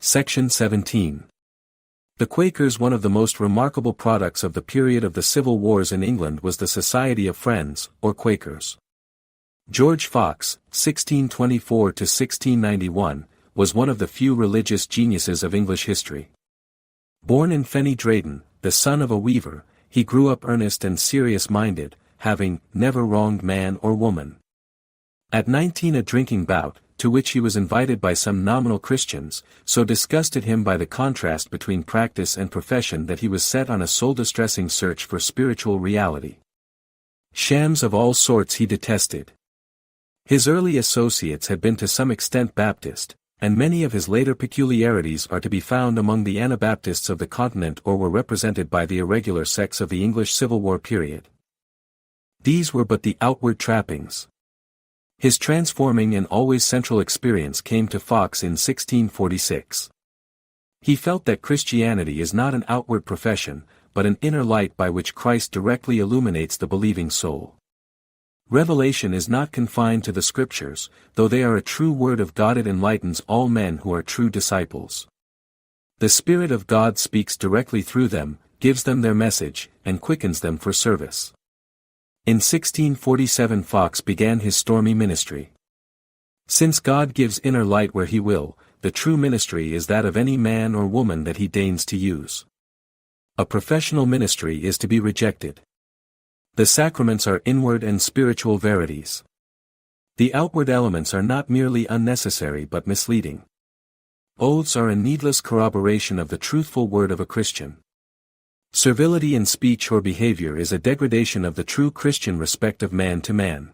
Section 17. The Quakers. One of the most remarkable products of the period of the Civil Wars in England was the Society of Friends, or Quakers. George Fox, 1624–1691, was one of the few religious geniuses of English history. Born in Fenny Drayton, the son of a weaver, he grew up earnest and serious-minded, having never wronged man or woman. At 19, a drinking bout, to which he was invited by some nominal Christians, so disgusted him by the contrast between practice and profession that he was set on a soul-distressing search for spiritual reality. Shams of all sorts he detested. His early associates had been to some extent Baptist, and many of his later peculiarities are to be found among the Anabaptists of the continent or were represented by the irregular sects of the English Civil War period. These were but the outward trappings. His transforming and always central experience came to Fox in 1646. He felt that Christianity is not an outward profession, but an inner light by which Christ directly illuminates the believing soul. Revelation is not confined to the Scriptures, though they are a true word of God. It enlightens all men who are true disciples. The Spirit of God speaks directly through them, gives them their message, and quickens them for service. In 1647 Fox began his stormy ministry. Since God gives inner light where he will, the true ministry is that of any man or woman that he deigns to use. A professional ministry is to be rejected. The sacraments are inward and spiritual verities. The outward elements are not merely unnecessary but misleading. Oaths are a needless corroboration of the truthful word of a Christian. Servility in speech or behavior is a degradation of the true Christian respect of man to man.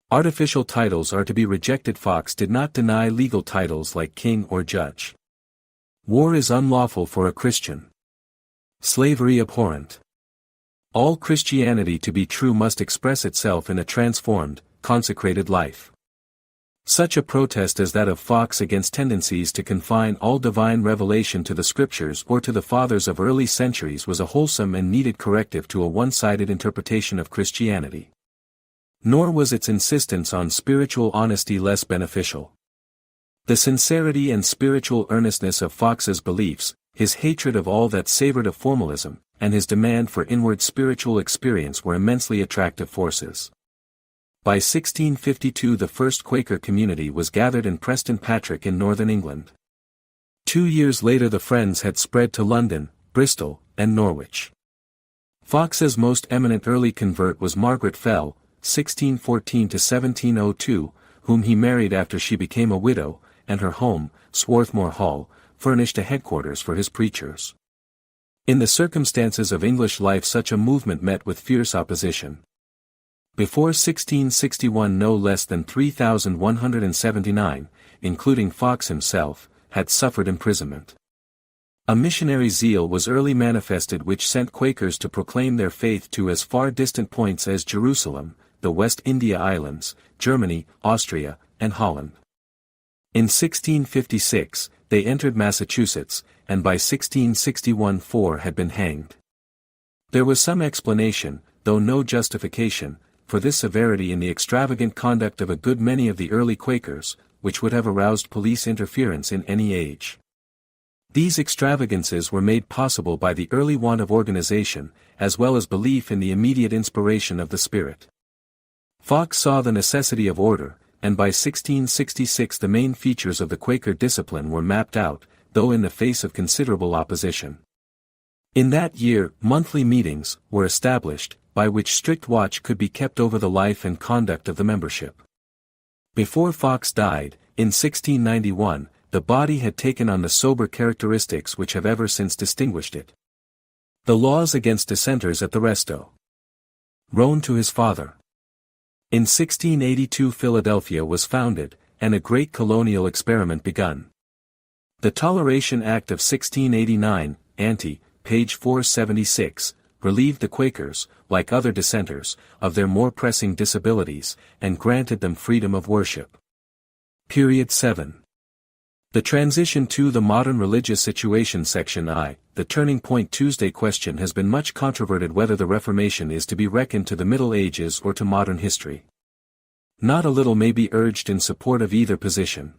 Artificial titles are to be rejected. Fox did not deny legal titles like king or judge. War is unlawful for a Christian. Slavery abhorrent. All Christianity to be true must express itself in a transformed, consecrated life. Such a protest as that of Fox against tendencies to confine all divine revelation to the Scriptures or to the fathers of early centuries was a wholesome and needed corrective to a one-sided interpretation of Christianity. Nor was its insistence on spiritual honesty less beneficial. The sincerity and spiritual earnestness of Fox's beliefs, his hatred of all that savored of formalism, and his demand for inward spiritual experience were immensely attractive forces. By 1652 the first Quaker community was gathered in Preston Patrick in northern England. 2 years later the Friends had spread to London, Bristol, and Norwich. Fox's most eminent early convert was Margaret Fell, 1614–1702, whom he married after she became a widow, and her home, Swarthmore Hall, furnished a headquarters for his preachers. In the circumstances of English life such a movement met with fierce opposition. Before 1661 no less than 3,179, including Fox himself, had suffered imprisonment. A missionary zeal was early manifested which sent Quakers to proclaim their faith to as far distant points as Jerusalem, the West India Islands, Germany, Austria, and Holland. In 1656, they entered Massachusetts, and by 1661 4 had been hanged. There was some explanation, though no justification, for this severity in the extravagant conduct of a good many of the early Quakers, which would have aroused police interference in any age. These extravagances were made possible by the early want of organization, as well as belief in the immediate inspiration of the Spirit. Fox saw the necessity of order, and by 1666 the main features of the Quaker discipline were mapped out, though in the face of considerable opposition. In that year, monthly meetings were established, by which strict watch could be kept over the life and conduct of the membership. Before Fox died, in 1691, the body had taken on the sober characteristics which have ever since distinguished it. The laws against dissenters at the Resto. Roan to his father. In 1682 Philadelphia was founded, and a great colonial experiment begun. The Toleration Act of 1689, ante, page 476, relieved the Quakers, like other dissenters, of their more pressing disabilities, and granted them freedom of worship. Period 7. The transition to the modern religious situation. Section I, the turning point. Tuesday question has been much controverted whether the Reformation is to be reckoned to the Middle Ages or to modern history. Not a little may be urged in support of either position.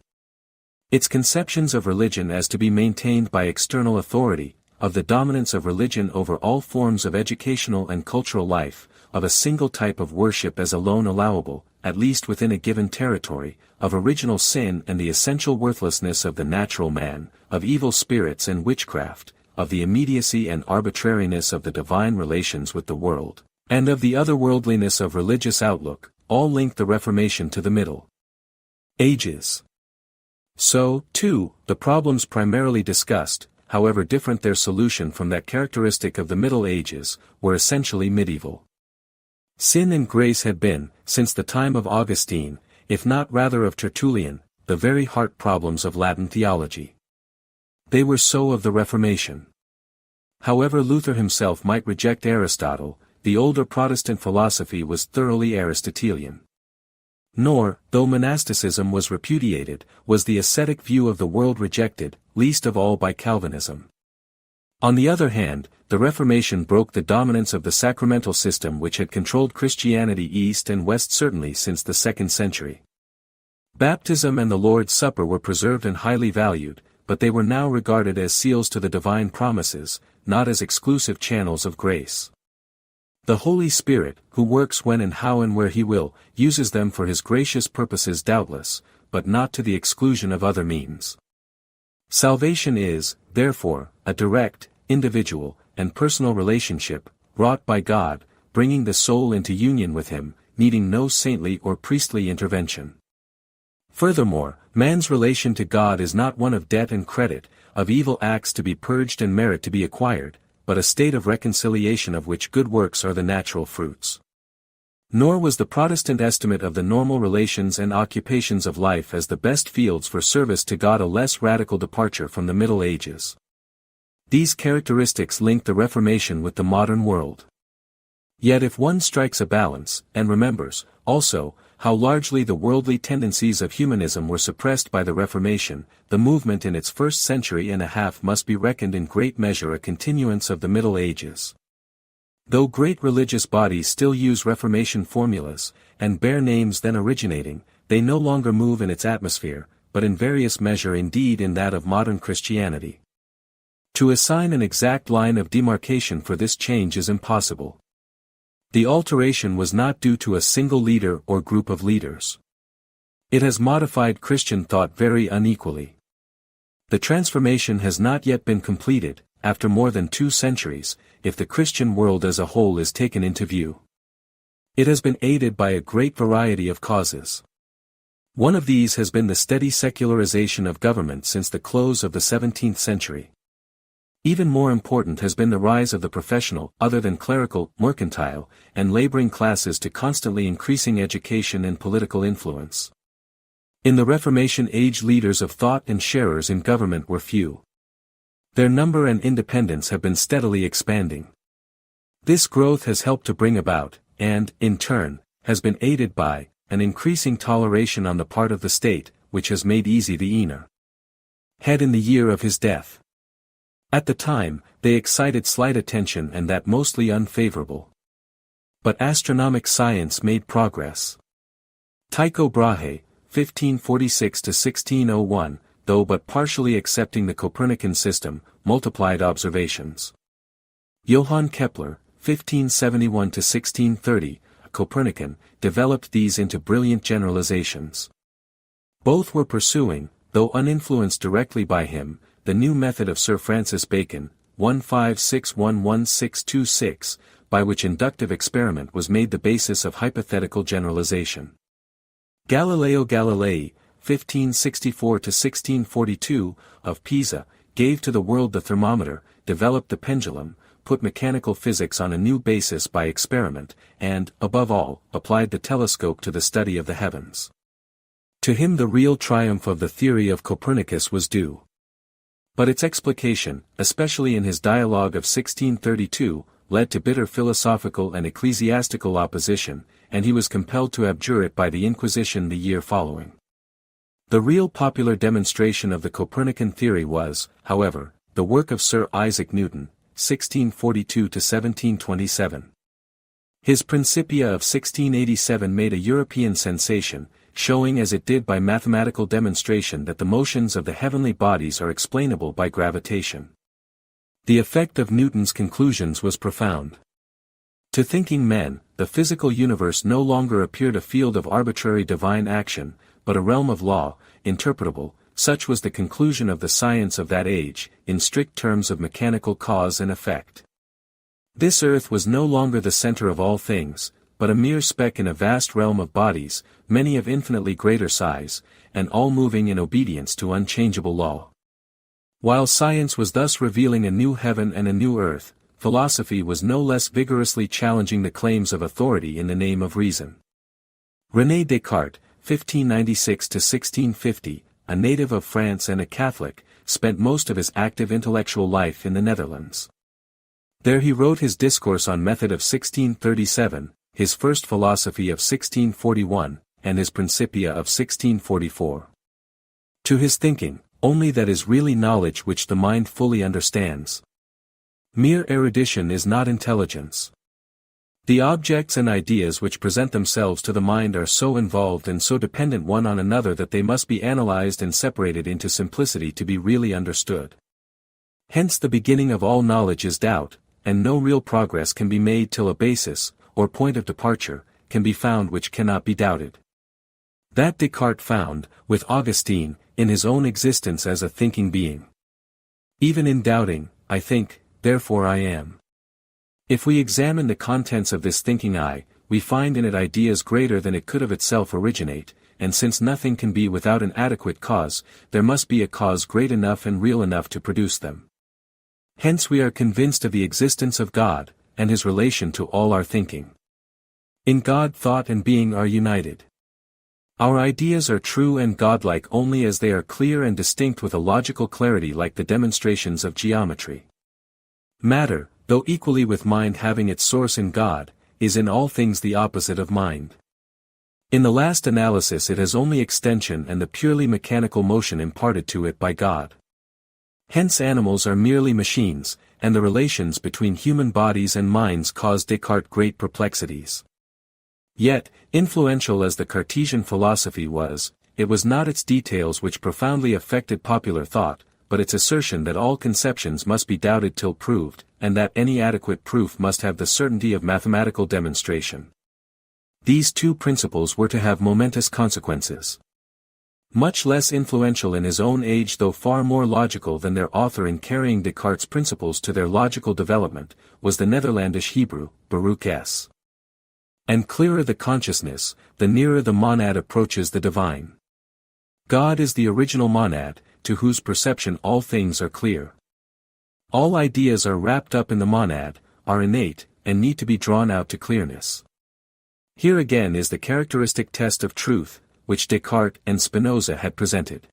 Its conceptions of religion as to be maintained by external authority, of the dominance of religion over all forms of educational and cultural life, of a single type of worship as alone allowable, at least within a given territory, of original sin and the essential worthlessness of the natural man, of evil spirits and witchcraft, of the immediacy and arbitrariness of the divine relations with the world, and of the otherworldliness of religious outlook, all link the Reformation to the Middle Ages. So, too, the problems primarily discussed, however different their solution from that characteristic of the Middle Ages, were essentially medieval. Sin and grace had been, since the time of Augustine, if not rather of Tertullian, the very heart problems of Latin theology. They were so of the Reformation. However Luther himself might reject Aristotle, the older Protestant philosophy was thoroughly Aristotelian. Nor, though monasticism was repudiated, was the ascetic view of the world rejected, least of all by Calvinism. On the other hand, the Reformation broke the dominance of the sacramental system which had controlled Christianity east and west certainly since the 2nd century. Baptism and the Lord's Supper were preserved and highly valued, but they were now regarded as seals to the divine promises, not as exclusive channels of grace. The Holy Spirit, who works when and how and where He will, uses them for His gracious purposes doubtless, but not to the exclusion of other means. Salvation is, therefore, a direct, individual, and personal relationship, wrought by God, bringing the soul into union with Him, needing no saintly or priestly intervention. Furthermore, man's relation to God is not one of debt and credit, of evil acts to be purged and merit to be acquired, but a state of reconciliation of which good works are the natural fruits. Nor was the Protestant estimate of the normal relations and occupations of life as the best fields for service to God a less radical departure from the Middle Ages. These characteristics link the Reformation with the modern world. Yet if one strikes a balance, and remembers, also, how largely the worldly tendencies of humanism were suppressed by the Reformation, the movement in its first century and a half must be reckoned in great measure a continuance of the Middle Ages. Though great religious bodies still use Reformation formulas, and bear names then originating, they no longer move in its atmosphere, but in various measure indeed in that of modern Christianity. To assign an exact line of demarcation for this change is impossible. The alteration was not due to a single leader or group of leaders. It has modified Christian thought very unequally. The transformation has not yet been completed, after more than 2 centuries, if the Christian world as a whole is taken into view. It has been aided by a great variety of causes. One of these has been the steady secularization of government since the close of the 17th century. Even more important has been the rise of the professional, other than clerical, mercantile, and laboring classes to constantly increasing education and political influence. In the Reformation age leaders of thought and sharers in government were few. Their number and independence have been steadily expanding. This growth has helped to bring about, and, in turn, has been aided by, an increasing toleration on the part of the state, which has made easy the Ener head in the year of his death. At the time, they excited slight attention and that mostly unfavorable. But astronomic science made progress. Tycho Brahe, 1546–1601, though but partially accepting the Copernican system, multiplied observations. Johann Kepler, 1571–1630, a Copernican, developed these into brilliant generalizations. Both were pursuing, though uninfluenced directly by him, the new method of Sir Francis Bacon, 1561–1626, by which inductive experiment was made the basis of hypothetical generalization. Galileo Galilei, 1564–1642, of Pisa, gave to the world the thermometer, developed the pendulum, put mechanical physics on a new basis by experiment, and, above all, applied the telescope to the study of the heavens. To him the real triumph of the theory of Copernicus was due. But its explication, especially in his dialogue of 1632, led to bitter philosophical and ecclesiastical opposition, and he was compelled to abjure it by the Inquisition the year following. The real popular demonstration of the Copernican theory was, however, the work of Sir Isaac Newton, 1642–1727. His Principia of 1687 made a European sensation, showing as it did by mathematical demonstration that the motions of the heavenly bodies are explainable by gravitation. The effect of Newton's conclusions was profound. To thinking men, the physical universe no longer appeared a field of arbitrary divine action, but a realm of law, interpretable. Such was the conclusion of the science of that age, in strict terms of mechanical cause and effect. This earth was no longer the center of all things, but a mere speck in a vast realm of bodies, many of infinitely greater size, and all moving in obedience to unchangeable law. While science was thus revealing a new heaven and a new earth, philosophy was no less vigorously challenging the claims of authority in the name of reason. René Descartes, 1596–1650, a native of France and a Catholic, spent most of his active intellectual life in the Netherlands. There he wrote his Discourse on Method of 1637, his first Philosophy of 1641, and his Principia of 1644. To his thinking, only that is really knowledge which the mind fully understands. Mere erudition is not intelligence. The objects and ideas which present themselves to the mind are so involved and so dependent one on another that they must be analyzed and separated into simplicity to be really understood. Hence the beginning of all knowledge is doubt, and no real progress can be made till a basis, or point of departure, can be found which cannot be doubted. That Descartes found, with Augustine, in his own existence as a thinking being. Even in doubting, I think, therefore I am. If we examine the contents of this thinking I, we find in it ideas greater than it could of itself originate, and since nothing can be without an adequate cause, there must be a cause great enough and real enough to produce them. Hence we are convinced of the existence of God, and his relation to all our thinking. In God thought and being are united. Our ideas are true and godlike only as they are clear and distinct with a logical clarity like the demonstrations of geometry. Matter, though equally with mind having its source in God, is in all things the opposite of mind. In the last analysis it has only extension and the purely mechanical motion imparted to it by God. Hence animals are merely machines, and the relations between human bodies and minds cause Descartes great perplexities. Yet, influential as the Cartesian philosophy was, it was not its details which profoundly affected popular thought, but its assertion that all conceptions must be doubted till proved, and that any adequate proof must have the certainty of mathematical demonstration. These two principles were to have momentous consequences. Much less influential in his own age though far more logical than their author in carrying Descartes' principles to their logical development, was the Netherlandish Hebrew, Baruch S. And clearer the consciousness, the nearer the monad approaches the divine. God is the original monad, to whose perception all things are clear. All ideas are wrapped up in the monad, are innate, and need to be drawn out to clearness. Here again is the characteristic test of truth, which Descartes and Spinoza had presented.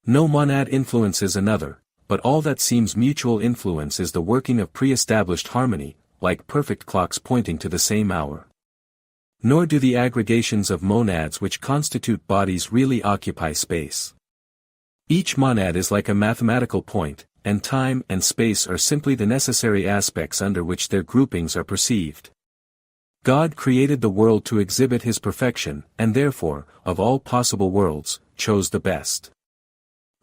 No monad influences another, but all that seems mutual influence is the working of pre-established harmony, like perfect clocks pointing to the same hour. Nor do the aggregations of monads which constitute bodies really occupy space. Each monad is like a mathematical point, and time and space are simply the necessary aspects under which their groupings are perceived. God created the world to exhibit his perfection, and therefore, of all possible worlds, chose the best.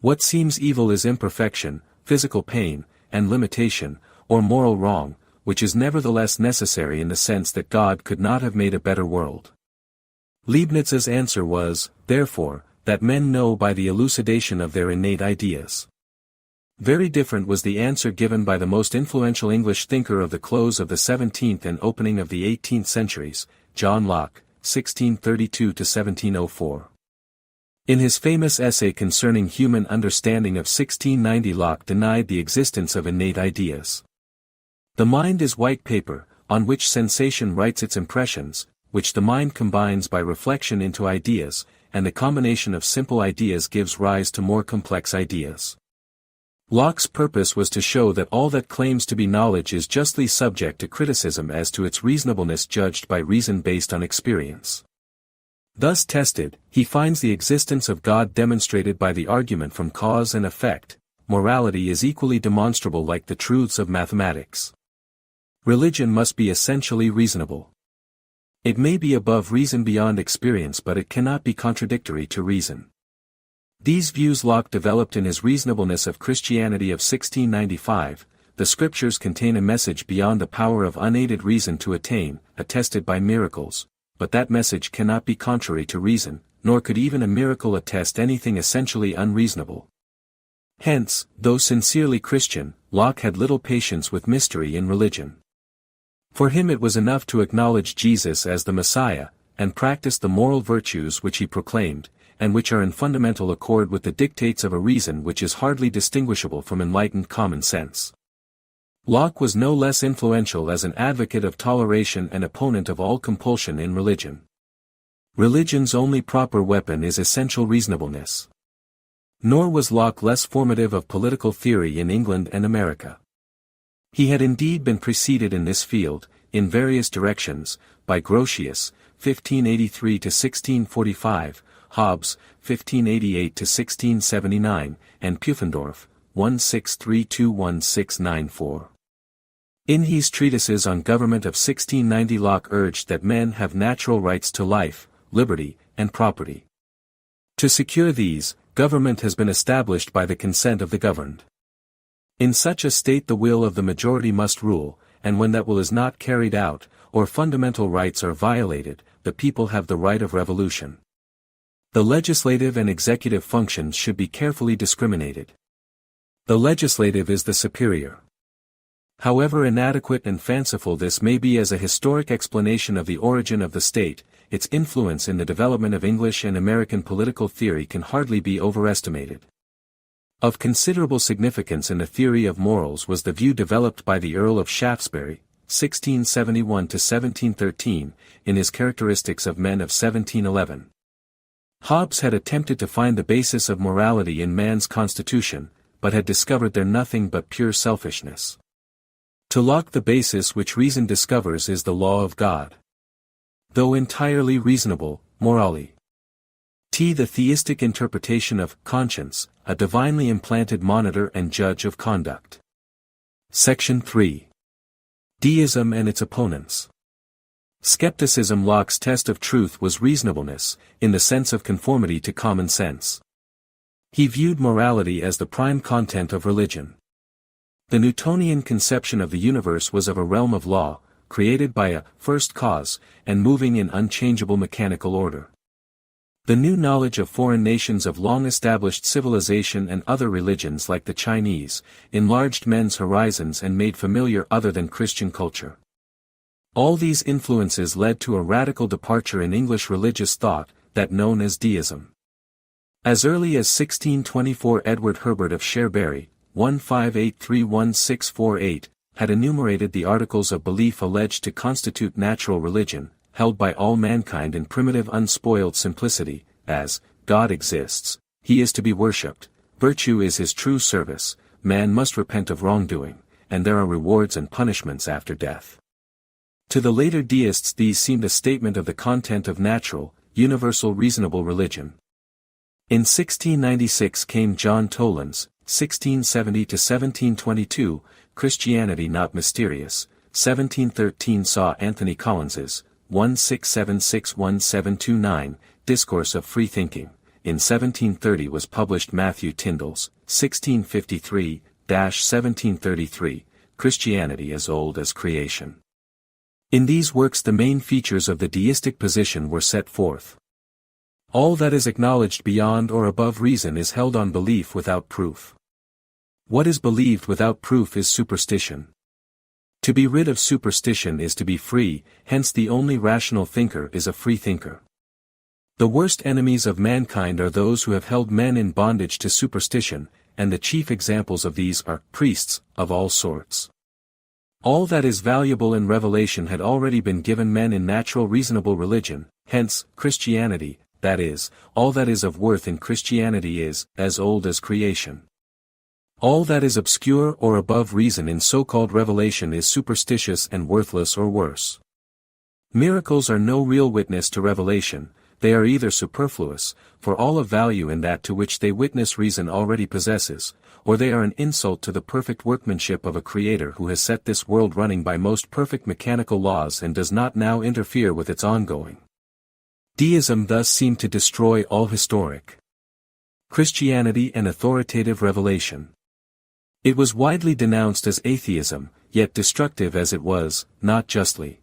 What seems evil is imperfection, physical pain, and limitation, or moral wrong, which is nevertheless necessary in the sense that God could not have made a better world. Leibniz's answer was, therefore, that men know by the elucidation of their innate ideas. Very different was the answer given by the most influential English thinker of the close of the 17th and opening of the 18th centuries, John Locke, 1632–1704. In his famous essay concerning human understanding of 1690, Locke denied the existence of innate ideas. The mind is white paper, on which sensation writes its impressions, which the mind combines by reflection into ideas, and the combination of simple ideas gives rise to more complex ideas. Locke's purpose was to show that all that claims to be knowledge is justly subject to criticism as to its reasonableness judged by reason based on experience. Thus tested, he finds the existence of God demonstrated by the argument from cause and effect. Morality is equally demonstrable like the truths of mathematics. Religion must be essentially reasonable. It may be above reason beyond experience, but it cannot be contradictory to reason. These views Locke developed in his Reasonableness of Christianity of 1695. The scriptures contain a message beyond the power of unaided reason to attain, attested by miracles, but that message cannot be contrary to reason, nor could even a miracle attest anything essentially unreasonable. Hence, though sincerely Christian, Locke had little patience with mystery in religion. For him it was enough to acknowledge Jesus as the Messiah, and practice the moral virtues which he proclaimed, and which are in fundamental accord with the dictates of a reason which is hardly distinguishable from enlightened common sense. Locke was no less influential as an advocate of toleration and opponent of all compulsion in religion. Religion's only proper weapon is essential reasonableness. Nor was Locke less formative of political theory in England and America. He had indeed been preceded in this field, in various directions, by Grotius, 1583–1645, Hobbes, 1588–1679, and Pufendorf, 1632–1694. In his treatises on government of 1690 Locke urged that men have natural rights to life, liberty, and property. To secure these, government has been established by the consent of the governed. In such a state the will of the majority must rule, and when that will is not carried out, or fundamental rights are violated, the people have the right of revolution. The legislative and executive functions should be carefully discriminated. The legislative is the superior. However inadequate and fanciful this may be as a historic explanation of the origin of the state, its influence in the development of English and American political theory can hardly be overestimated. Of considerable significance in the theory of morals was the view developed by the Earl of Shaftesbury, 1671–1713, in his Characteristics of Men of 1711. Hobbes had attempted to find the basis of morality in man's constitution, but had discovered there nothing but pure selfishness. To Locke the basis which reason discovers is the law of God. Though entirely reasonable, morally. The theistic interpretation of conscience, a divinely implanted monitor and judge of conduct. Section 3. Deism and its opponents. Skepticism. Locke's test of truth was reasonableness, in the sense of conformity to common sense. He viewed morality as the prime content of religion. The Newtonian conception of the universe was of a realm of law, created by a first cause, and moving in unchangeable mechanical order. The new knowledge of foreign nations of long-established civilization and other religions like the Chinese, enlarged men's horizons and made familiar other than Christian culture. All these influences led to a radical departure in English religious thought, that known as deism. As early as 1624 Edward Herbert of Cherbury, 1583–1648, had enumerated the articles of belief alleged to constitute natural religion, held by all mankind in primitive unspoiled simplicity, as, God exists, he is to be worshipped, virtue is his true service, man must repent of wrongdoing, and there are rewards and punishments after death. To the later deists these seemed a statement of the content of natural, universal reasonable religion. In 1696 came John Toland's, 1670–1722, Christianity Not Mysterious. 1713 saw Anthony Collins's, 1676–1729, Discourse of Free Thinking. In 1730 was published Matthew Tyndall's, 1653–1733, Christianity as Old as Creation. In these works the main features of the deistic position were set forth. All that is acknowledged beyond or above reason is held on belief without proof. What is believed without proof is superstition. To be rid of superstition is to be free, hence the only rational thinker is a free thinker. The worst enemies of mankind are those who have held men in bondage to superstition, and the chief examples of these are priests of all sorts. All that is valuable in revelation had already been given men in natural reasonable religion, hence, Christianity, that is, all that is of worth in Christianity is, as old as creation. All that is obscure or above reason in so-called revelation is superstitious and worthless or worse. Miracles are no real witness to revelation, they are either superfluous, for all of value in that to which they witness reason already possesses, or they are an insult to the perfect workmanship of a Creator who has set this world running by most perfect mechanical laws and does not now interfere with its ongoing. Deism thus seemed to destroy all historic Christianity and authoritative revelation. It was widely denounced as atheism, yet destructive as it was, not justly.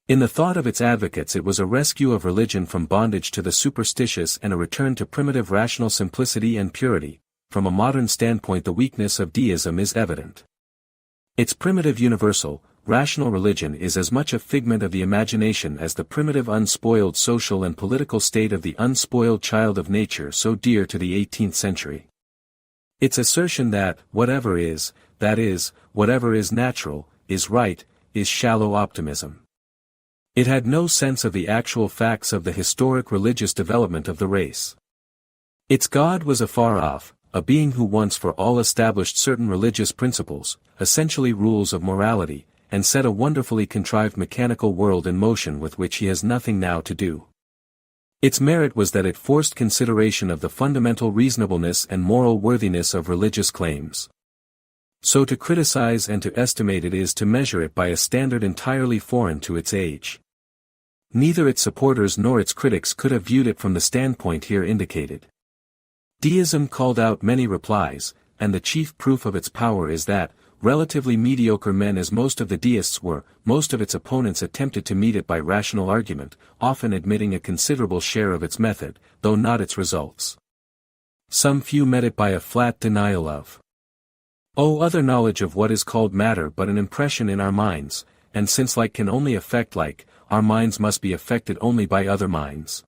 In the thought of its advocates it was a rescue of religion from bondage to the superstitious and a return to primitive rational simplicity and purity. From a modern standpoint the weakness of deism is evident. Its primitive universal, rational religion is as much a figment of the imagination as the primitive unspoiled social and political state of the unspoiled child of nature so dear to the 18th century. Its assertion that, whatever is, that is, whatever is natural, is right, is shallow optimism. It had no sense of the actual facts of the historic religious development of the race. Its God was afar off, a being who once for all established certain religious principles, essentially rules of morality, and set a wonderfully contrived mechanical world in motion with which he has nothing now to do. Its merit was that it forced consideration of the fundamental reasonableness and moral worthiness of religious claims. So to criticize and to estimate it is to measure it by a standard entirely foreign to its age. Neither its supporters nor its critics could have viewed it from the standpoint here indicated. Deism called out many replies, and the chief proof of its power is that, relatively mediocre men as most of the deists were, most of its opponents attempted to meet it by rational argument, often admitting a considerable share of its method, though not its results. Some few met it by a flat denial of other knowledge of what is called matter but an impression in our minds, and since like can only affect like, our minds must be affected only by other minds.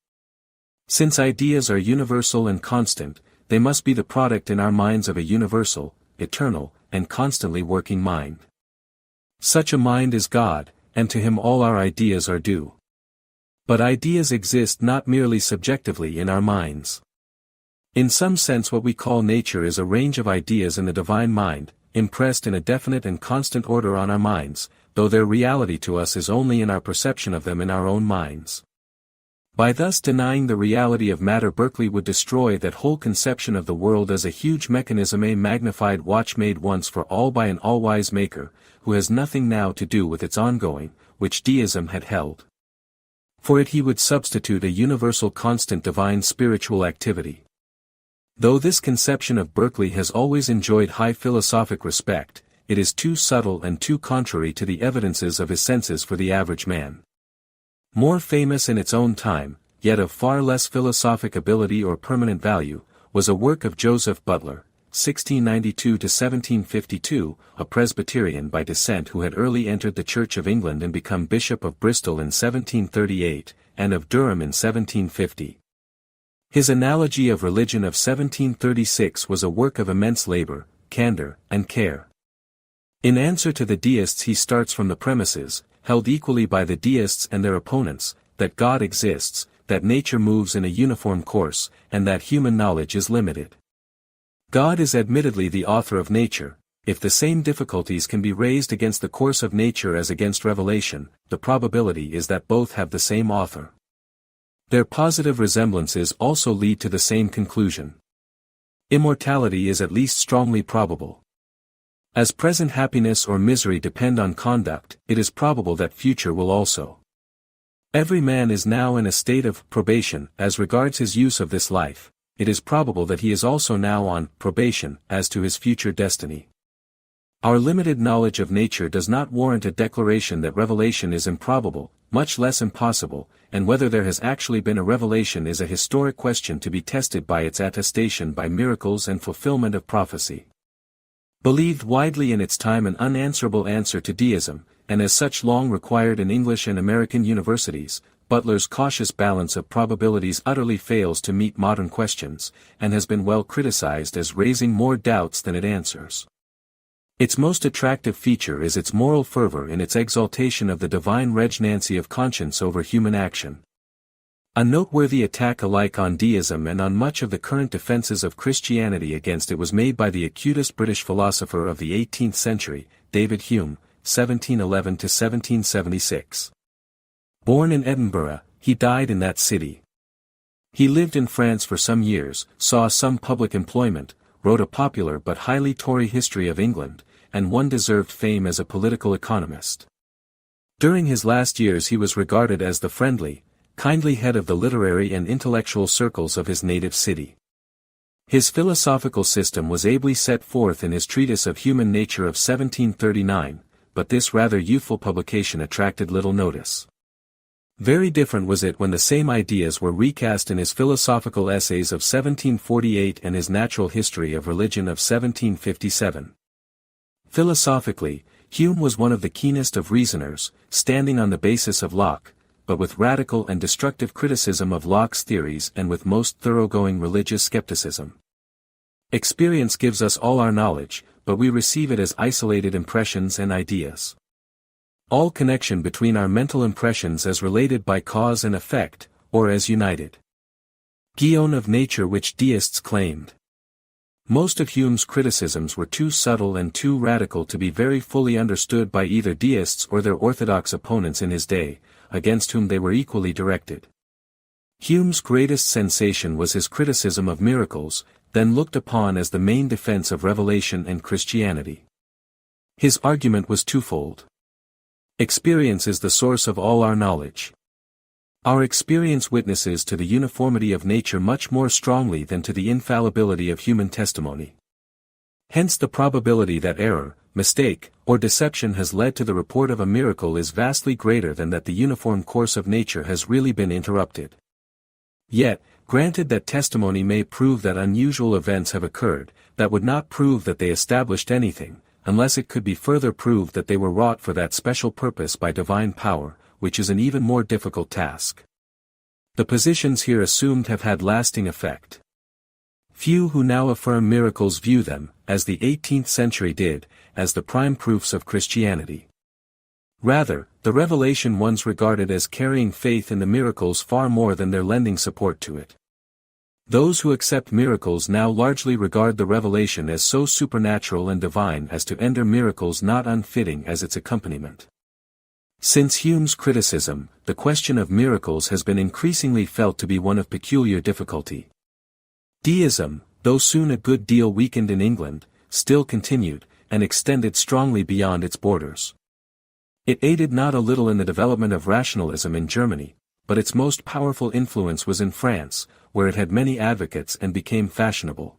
Since ideas are universal and constant, they must be the product in our minds of a universal, eternal, and constantly working mind. Such a mind is God, and to him all our ideas are due. But ideas exist not merely subjectively in our minds. In some sense what we call nature is a range of ideas in the divine mind, impressed in a definite and constant order on our minds, though their reality to us is only in our perception of them in our own minds. By thus denying the reality of matter Berkeley would destroy that whole conception of the world as a huge mechanism, a magnified watch made once for all by an all-wise maker, who has nothing now to do with its ongoing, which deism had held. For it he would substitute a universal constant divine spiritual activity. Though this conception of Berkeley has always enjoyed high philosophic respect, it is too subtle and too contrary to the evidences of his senses for the average man. More famous in its own time, yet of far less philosophic ability or permanent value, was a work of Joseph Butler, 1692–1752, a Presbyterian by descent who had early entered the Church of England and become Bishop of Bristol in 1738, and of Durham in 1750. His Analogy of Religion of 1736 was a work of immense labor, candor, and care. In answer to the deists he starts from the premises, held equally by the deists and their opponents, that God exists, that nature moves in a uniform course, and that human knowledge is limited. God is admittedly the author of nature. If the same difficulties can be raised against the course of nature as against revelation, the probability is that both have the same author. Their positive resemblances also lead to the same conclusion. Immortality is at least strongly probable. As present happiness or misery depend on conduct, it is probable that future will also. Every man is now in a state of probation as regards his use of this life. It is probable that he is also now on probation as to his future destiny. Our limited knowledge of nature does not warrant a declaration that revelation is improbable, much less impossible, and whether there has actually been a revelation is a historic question to be tested by its attestation by miracles and fulfillment of prophecy. Believed widely in its time an unanswerable answer to deism, and as such long required in English and American universities, Butler's cautious balance of probabilities utterly fails to meet modern questions, and has been well criticized as raising more doubts than it answers. Its most attractive feature is its moral fervor in its exaltation of the divine regnancy of conscience over human action. A noteworthy attack alike on deism and on much of the current defenses of Christianity against it was made by the acutest British philosopher of the 18th century, David Hume, 1711–1776. Born in Edinburgh, he died in that city. He lived in France for some years, saw some public employment, wrote a popular but highly Tory history of England, and won deserved fame as a political economist. During his last years he was regarded as the friendly, kindly head of the literary and intellectual circles of his native city. His philosophical system was ably set forth in his Treatise of Human Nature of 1739, but this rather youthful publication attracted little notice. Very different was it when the same ideas were recast in his Philosophical Essays of 1748 and his Natural History of Religion of 1757. Philosophically, Hume was one of the keenest of reasoners, standing on the basis of Locke, but with radical and destructive criticism of Locke's theories and with most thoroughgoing religious skepticism. Experience gives us all our knowledge, but we receive it as isolated impressions and ideas. All connection between our mental impressions as related by cause and effect, or as united. Guion of nature which deists claimed. Most of Hume's criticisms were too subtle and too radical to be very fully understood by either deists or their orthodox opponents in his day, against whom they were equally directed. Hume's greatest sensation was his criticism of miracles, then looked upon as the main defense of revelation and Christianity. His argument was twofold. Experience is the source of all our knowledge. Our experience witnesses to the uniformity of nature much more strongly than to the infallibility of human testimony. Hence the probability that error, mistake, or deception has led to the report of a miracle is vastly greater than that the uniform course of nature has really been interrupted. Yet, granted that testimony may prove that unusual events have occurred, that would not prove that they established anything, unless it could be further proved that they were wrought for that special purpose by divine power, which is an even more difficult task. The positions here assumed have had lasting effect. Few who now affirm miracles view them, as the 18th century did, as the prime proofs of Christianity. Rather, the revelation ones regarded as carrying faith in the miracles far more than their lending support to it. Those who accept miracles now largely regard the revelation as so supernatural and divine as to render miracles not unfitting as its accompaniment. Since Hume's criticism, the question of miracles has been increasingly felt to be one of peculiar difficulty. Deism, though soon a good deal weakened in England, still continued, and extended strongly beyond its borders. It aided not a little in the development of rationalism in Germany, but its most powerful influence was in France, where it had many advocates and became fashionable.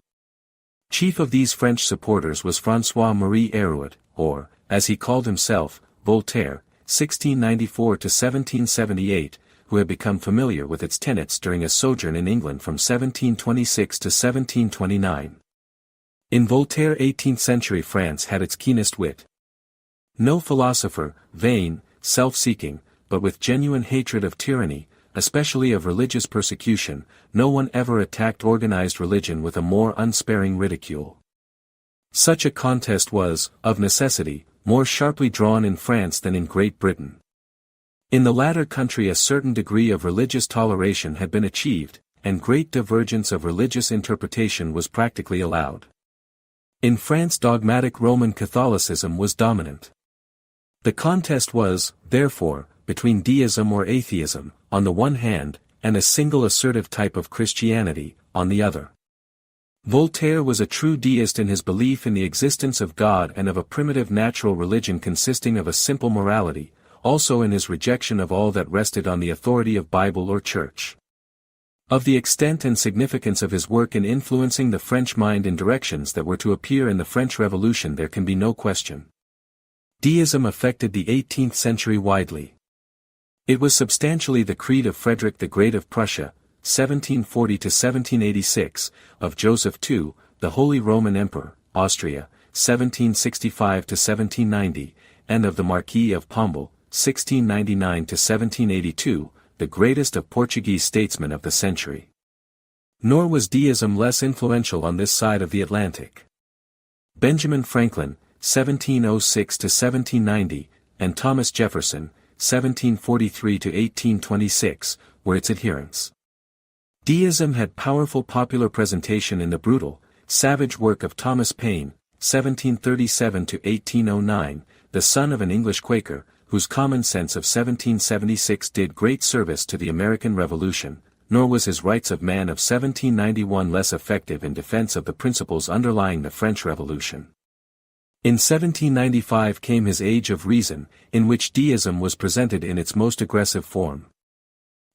Chief of these French supporters was François-Marie Arouet, or, as he called himself, Voltaire, 1694 to 1778, who had become familiar with its tenets during a sojourn in England from 1726 to 1729. In Voltaire 18th-century France had its keenest wit. No philosopher, vain, self-seeking, but with genuine hatred of tyranny, especially of religious persecution, no one ever attacked organized religion with a more unsparing ridicule. Such a contest was, of necessity, more sharply drawn in France than in Great Britain. In the latter country a certain degree of religious toleration had been achieved, and great divergence of religious interpretation was practically allowed. In France dogmatic Roman Catholicism was dominant. The contest was, therefore, between deism or atheism, on the one hand, and a single assertive type of Christianity, on the other. Voltaire was a true deist in his belief in the existence of God and of a primitive natural religion consisting of a simple morality, also in his rejection of all that rested on the authority of Bible or Church. Of the extent and significance of his work in influencing the French mind in directions that were to appear in the French Revolution there can be no question. Deism affected the 18th century widely. It was substantially the creed of Frederick the Great of Prussia, 1740 to 1786, of Joseph II, the Holy Roman Emperor, Austria, 1765 to 1790, and of the Marquis of Pombal, 1699 to 1782, the greatest of Portuguese statesmen of the century. Nor was deism less influential on this side of the Atlantic. Benjamin Franklin, 1706 to 1790, and Thomas Jefferson, 1743 to 1826, were its adherents. Deism had powerful popular presentation in the brutal, savage work of Thomas Paine, 1737 to 1809, the son of an English Quaker, whose Common Sense of 1776 did great service to the American Revolution, nor was his Rights of Man of 1791 less effective in defense of the principles underlying the French Revolution. In 1795 came his Age of Reason, in which deism was presented in its most aggressive form.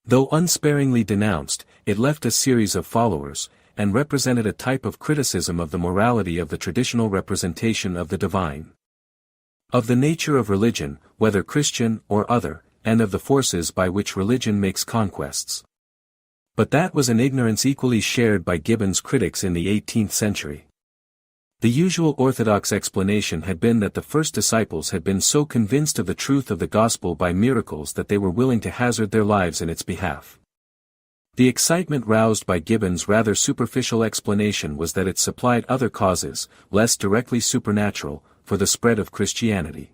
Though unsparingly denounced, it left a series of followers, and represented a type of criticism of the morality of the traditional representation of the divine. Of the nature of religion, whether Christian or other, and of the forces by which religion makes conquests. But that was an ignorance equally shared by Gibbon's critics in the 18th century. The usual orthodox explanation had been that the first disciples had been so convinced of the truth of the gospel by miracles that they were willing to hazard their lives in its behalf. The excitement roused by Gibbon's rather superficial explanation was that it supplied other causes, less directly supernatural, for the spread of Christianity.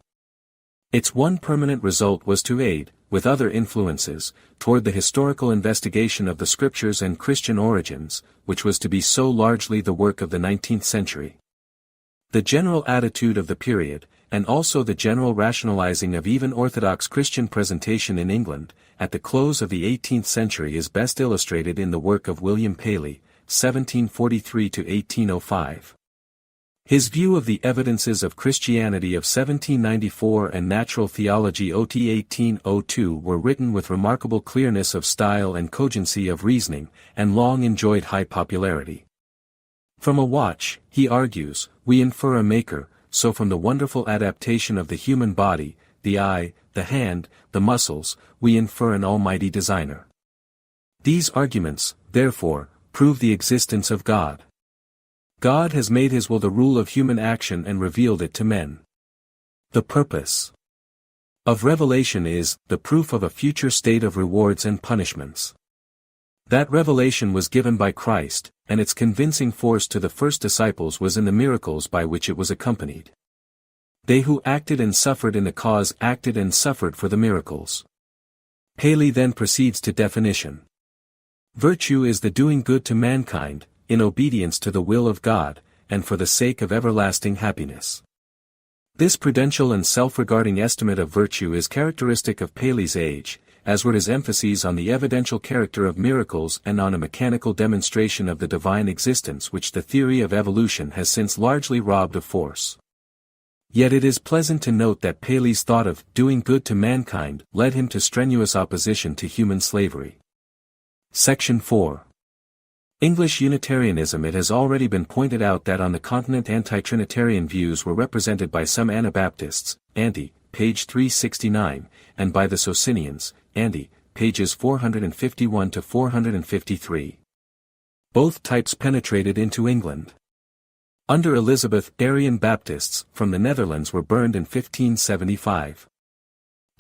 Its one permanent result was to aid, with other influences, toward the historical investigation of the scriptures and Christian origins, which was to be so largely the work of the 19th century. The general attitude of the period, and also the general rationalizing of even Orthodox Christian presentation in England, at the close of the 18th century is best illustrated in the work of William Paley, 1743–1805. His view of the Evidences of Christianity of 1794 and Natural Theology OT 1802 were written with remarkable clearness of style and cogency of reasoning, and long enjoyed high popularity. From a watch, he argues, we infer a maker, so from the wonderful adaptation of the human body, the eye, the hand, the muscles, we infer an almighty designer. These arguments, therefore, prove the existence of God. God has made his will the rule of human action and revealed it to men. The purpose of revelation is the proof of a future state of rewards and punishments. That revelation was given by Christ, and its convincing force to the first disciples was in the miracles by which it was accompanied. They who acted and suffered in the cause acted and suffered for the miracles. Paley then proceeds to definition. Virtue is the doing good to mankind, in obedience to the will of God, and for the sake of everlasting happiness. This prudential and self-regarding estimate of virtue is characteristic of Paley's age, as were his emphases on the evidential character of miracles and on a mechanical demonstration of the divine existence which the theory of evolution has since largely robbed of force. Yet it is pleasant to note that Paley's thought of doing good to mankind led him to strenuous opposition to human slavery. Section 4. English Unitarianism. It has already been pointed out that on the continent anti-Trinitarian views were represented by some Anabaptists, Ante, page 369, and by the Socinians, Ante, pages 451–453. Both types penetrated into England. Under Elizabeth, Arian Baptists from the Netherlands were burned in 1575.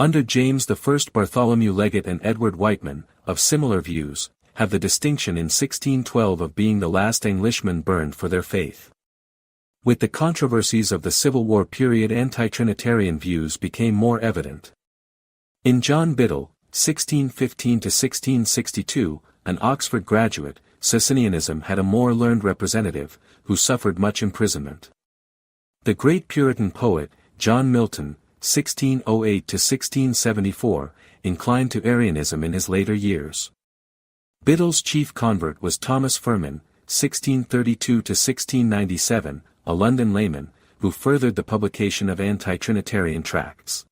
Under James I, Bartholomew Leggett and Edward Whiteman, of similar views, have the distinction in 1612 of being the last Englishmen burned for their faith. With the controversies of the Civil War period, anti-Trinitarian views became more evident. In John Biddle, 1615–1662, an Oxford graduate, Socinianism had a more learned representative, who suffered much imprisonment. The great Puritan poet, John Milton, 1608–1674, inclined to Arianism in his later years. Biddle's chief convert was Thomas Firmin, 1632–1697, a London layman, who furthered the publication of anti-Trinitarian tracts.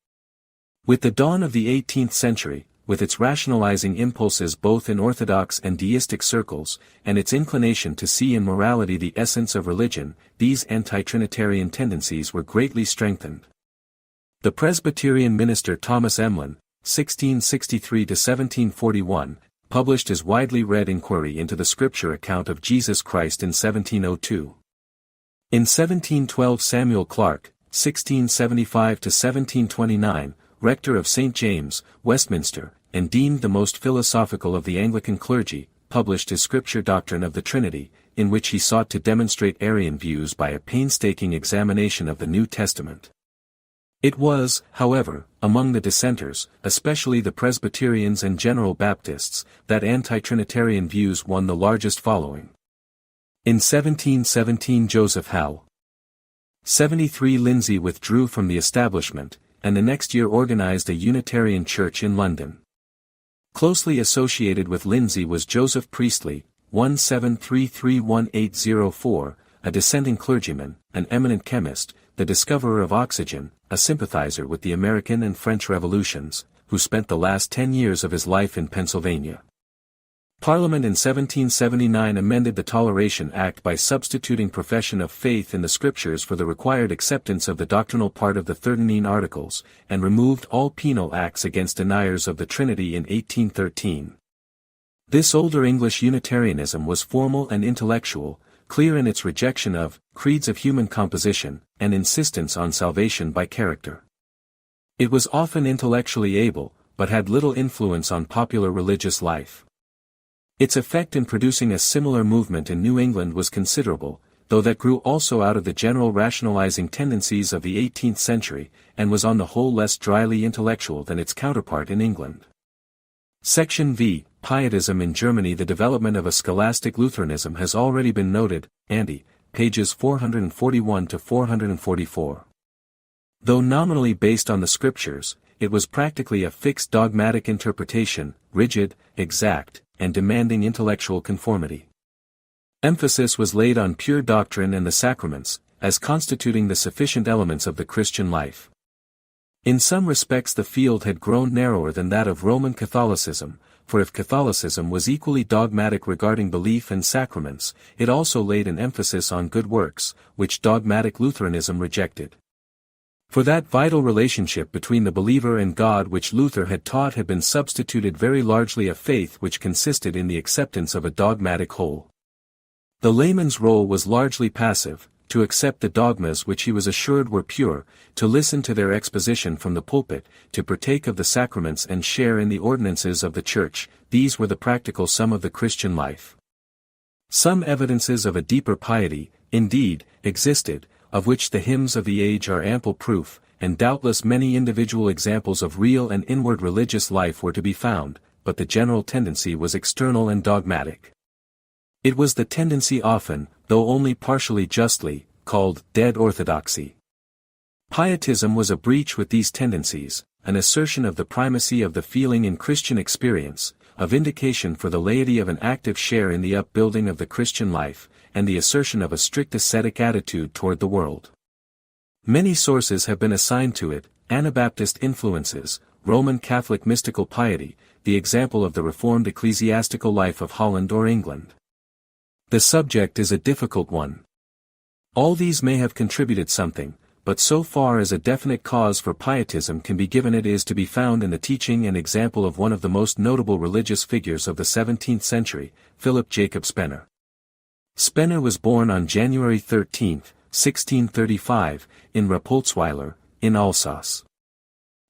With the dawn of the 18th century, with its rationalizing impulses both in orthodox and deistic circles, and its inclination to see in morality the essence of religion, these anti-Trinitarian tendencies were greatly strengthened. The Presbyterian minister Thomas Emlyn, 1663–1741, published his widely read Inquiry into the Scripture account of Jesus Christ in 1702. In 1712 Samuel Clarke, 1675–1729, rector of St. James, Westminster, and deemed the most philosophical of the Anglican clergy, published his Scripture Doctrine of the Trinity, in which he sought to demonstrate Arian views by a painstaking examination of the New Testament. It was, however, among the dissenters, especially the Presbyterians and General Baptists, that anti-Trinitarian views won the largest following. In 1717 Joseph Howe, 73 Lindsay withdrew from the establishment, and the next year organized a Unitarian church in London. Closely associated with Lindsay was Joseph Priestley, 1733-1804, a dissenting clergyman, an eminent chemist, the discoverer of oxygen, a sympathizer with the American and French revolutions, who spent the last 10 years of his life in Pennsylvania. Parliament in 1779 amended the Toleration Act by substituting profession of faith in the Scriptures for the required acceptance of the doctrinal part of the 13 Articles, and removed all penal acts against deniers of the Trinity in 1813. This older English Unitarianism was formal and intellectual, clear in its rejection of creeds of human composition, and insistence on salvation by character. It was often intellectually able, but had little influence on popular religious life. Its effect in producing a similar movement in New England was considerable, though that grew also out of the general rationalizing tendencies of the 18th century, and was on the whole less dryly intellectual than its counterpart in England. Section V. Pietism in Germany. The development of a scholastic Lutheranism has already been noted, Andy, pages 441 to 444. Though nominally based on the Scriptures, it was practically a fixed dogmatic interpretation, rigid, exact, and demanding intellectual conformity. Emphasis was laid on pure doctrine and the sacraments, as constituting the sufficient elements of the Christian life. In some respects the field had grown narrower than that of Roman Catholicism, for if Catholicism was equally dogmatic regarding belief and sacraments, it also laid an emphasis on good works, which dogmatic Lutheranism rejected. For that vital relationship between the believer and God which Luther had taught had been substituted very largely a faith which consisted in the acceptance of a dogmatic whole. The layman's role was largely passive, to accept the dogmas which he was assured were pure, to listen to their exposition from the pulpit, to partake of the sacraments and share in the ordinances of the Church. These were the practical sum of the Christian life. Some evidences of a deeper piety, indeed, existed, of which the hymns of the age are ample proof, and doubtless many individual examples of real and inward religious life were to be found, but the general tendency was external and dogmatic. It was the tendency often, though only partially justly, called dead orthodoxy. Pietism was a breach with these tendencies, an assertion of the primacy of the feeling in Christian experience, a vindication for the laity of an active share in the upbuilding of the Christian life, and the assertion of a strict ascetic attitude toward the world. Many sources have been assigned to it: Anabaptist influences, Roman Catholic mystical piety, the example of the Reformed ecclesiastical life of Holland or England. The subject is a difficult one. All these may have contributed something, but so far as a definite cause for pietism can be given, it is to be found in the teaching and example of one of the most notable religious figures of the 17th century, Philip Jacob Spener. Spener was born on January 13, 1635, in Rapoltsweiler, in Alsace.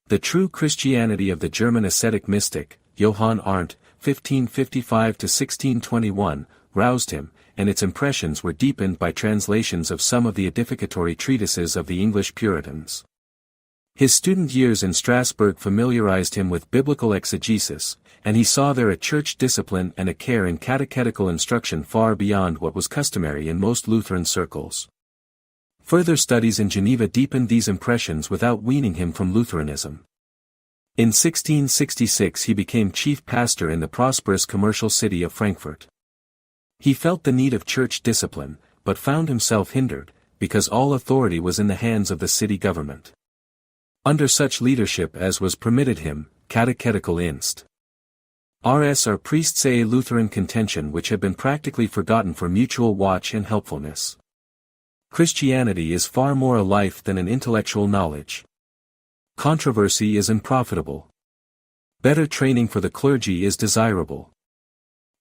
The true Christianity of the German ascetic mystic, Johann Arndt, 1555–1621, roused him, and its impressions were deepened by translations of some of the edificatory treatises of the English Puritans. His student years in Strasbourg familiarized him with biblical exegesis, and he saw there a church discipline and a care in catechetical instruction far beyond what was customary in most Lutheran circles. Further studies in Geneva deepened these impressions without weaning him from Lutheranism. In 1666 he became chief pastor in the prosperous commercial city of Frankfurt. He felt the need of church discipline, but found himself hindered, because all authority was in the hands of the city government. Under such leadership as was permitted him, catechetical inst. Rs. are priests a Lutheran contention which had been practically forgotten for mutual watch and helpfulness. Christianity is far more a life than an intellectual knowledge. Controversy is unprofitable. Better training for the clergy is desirable.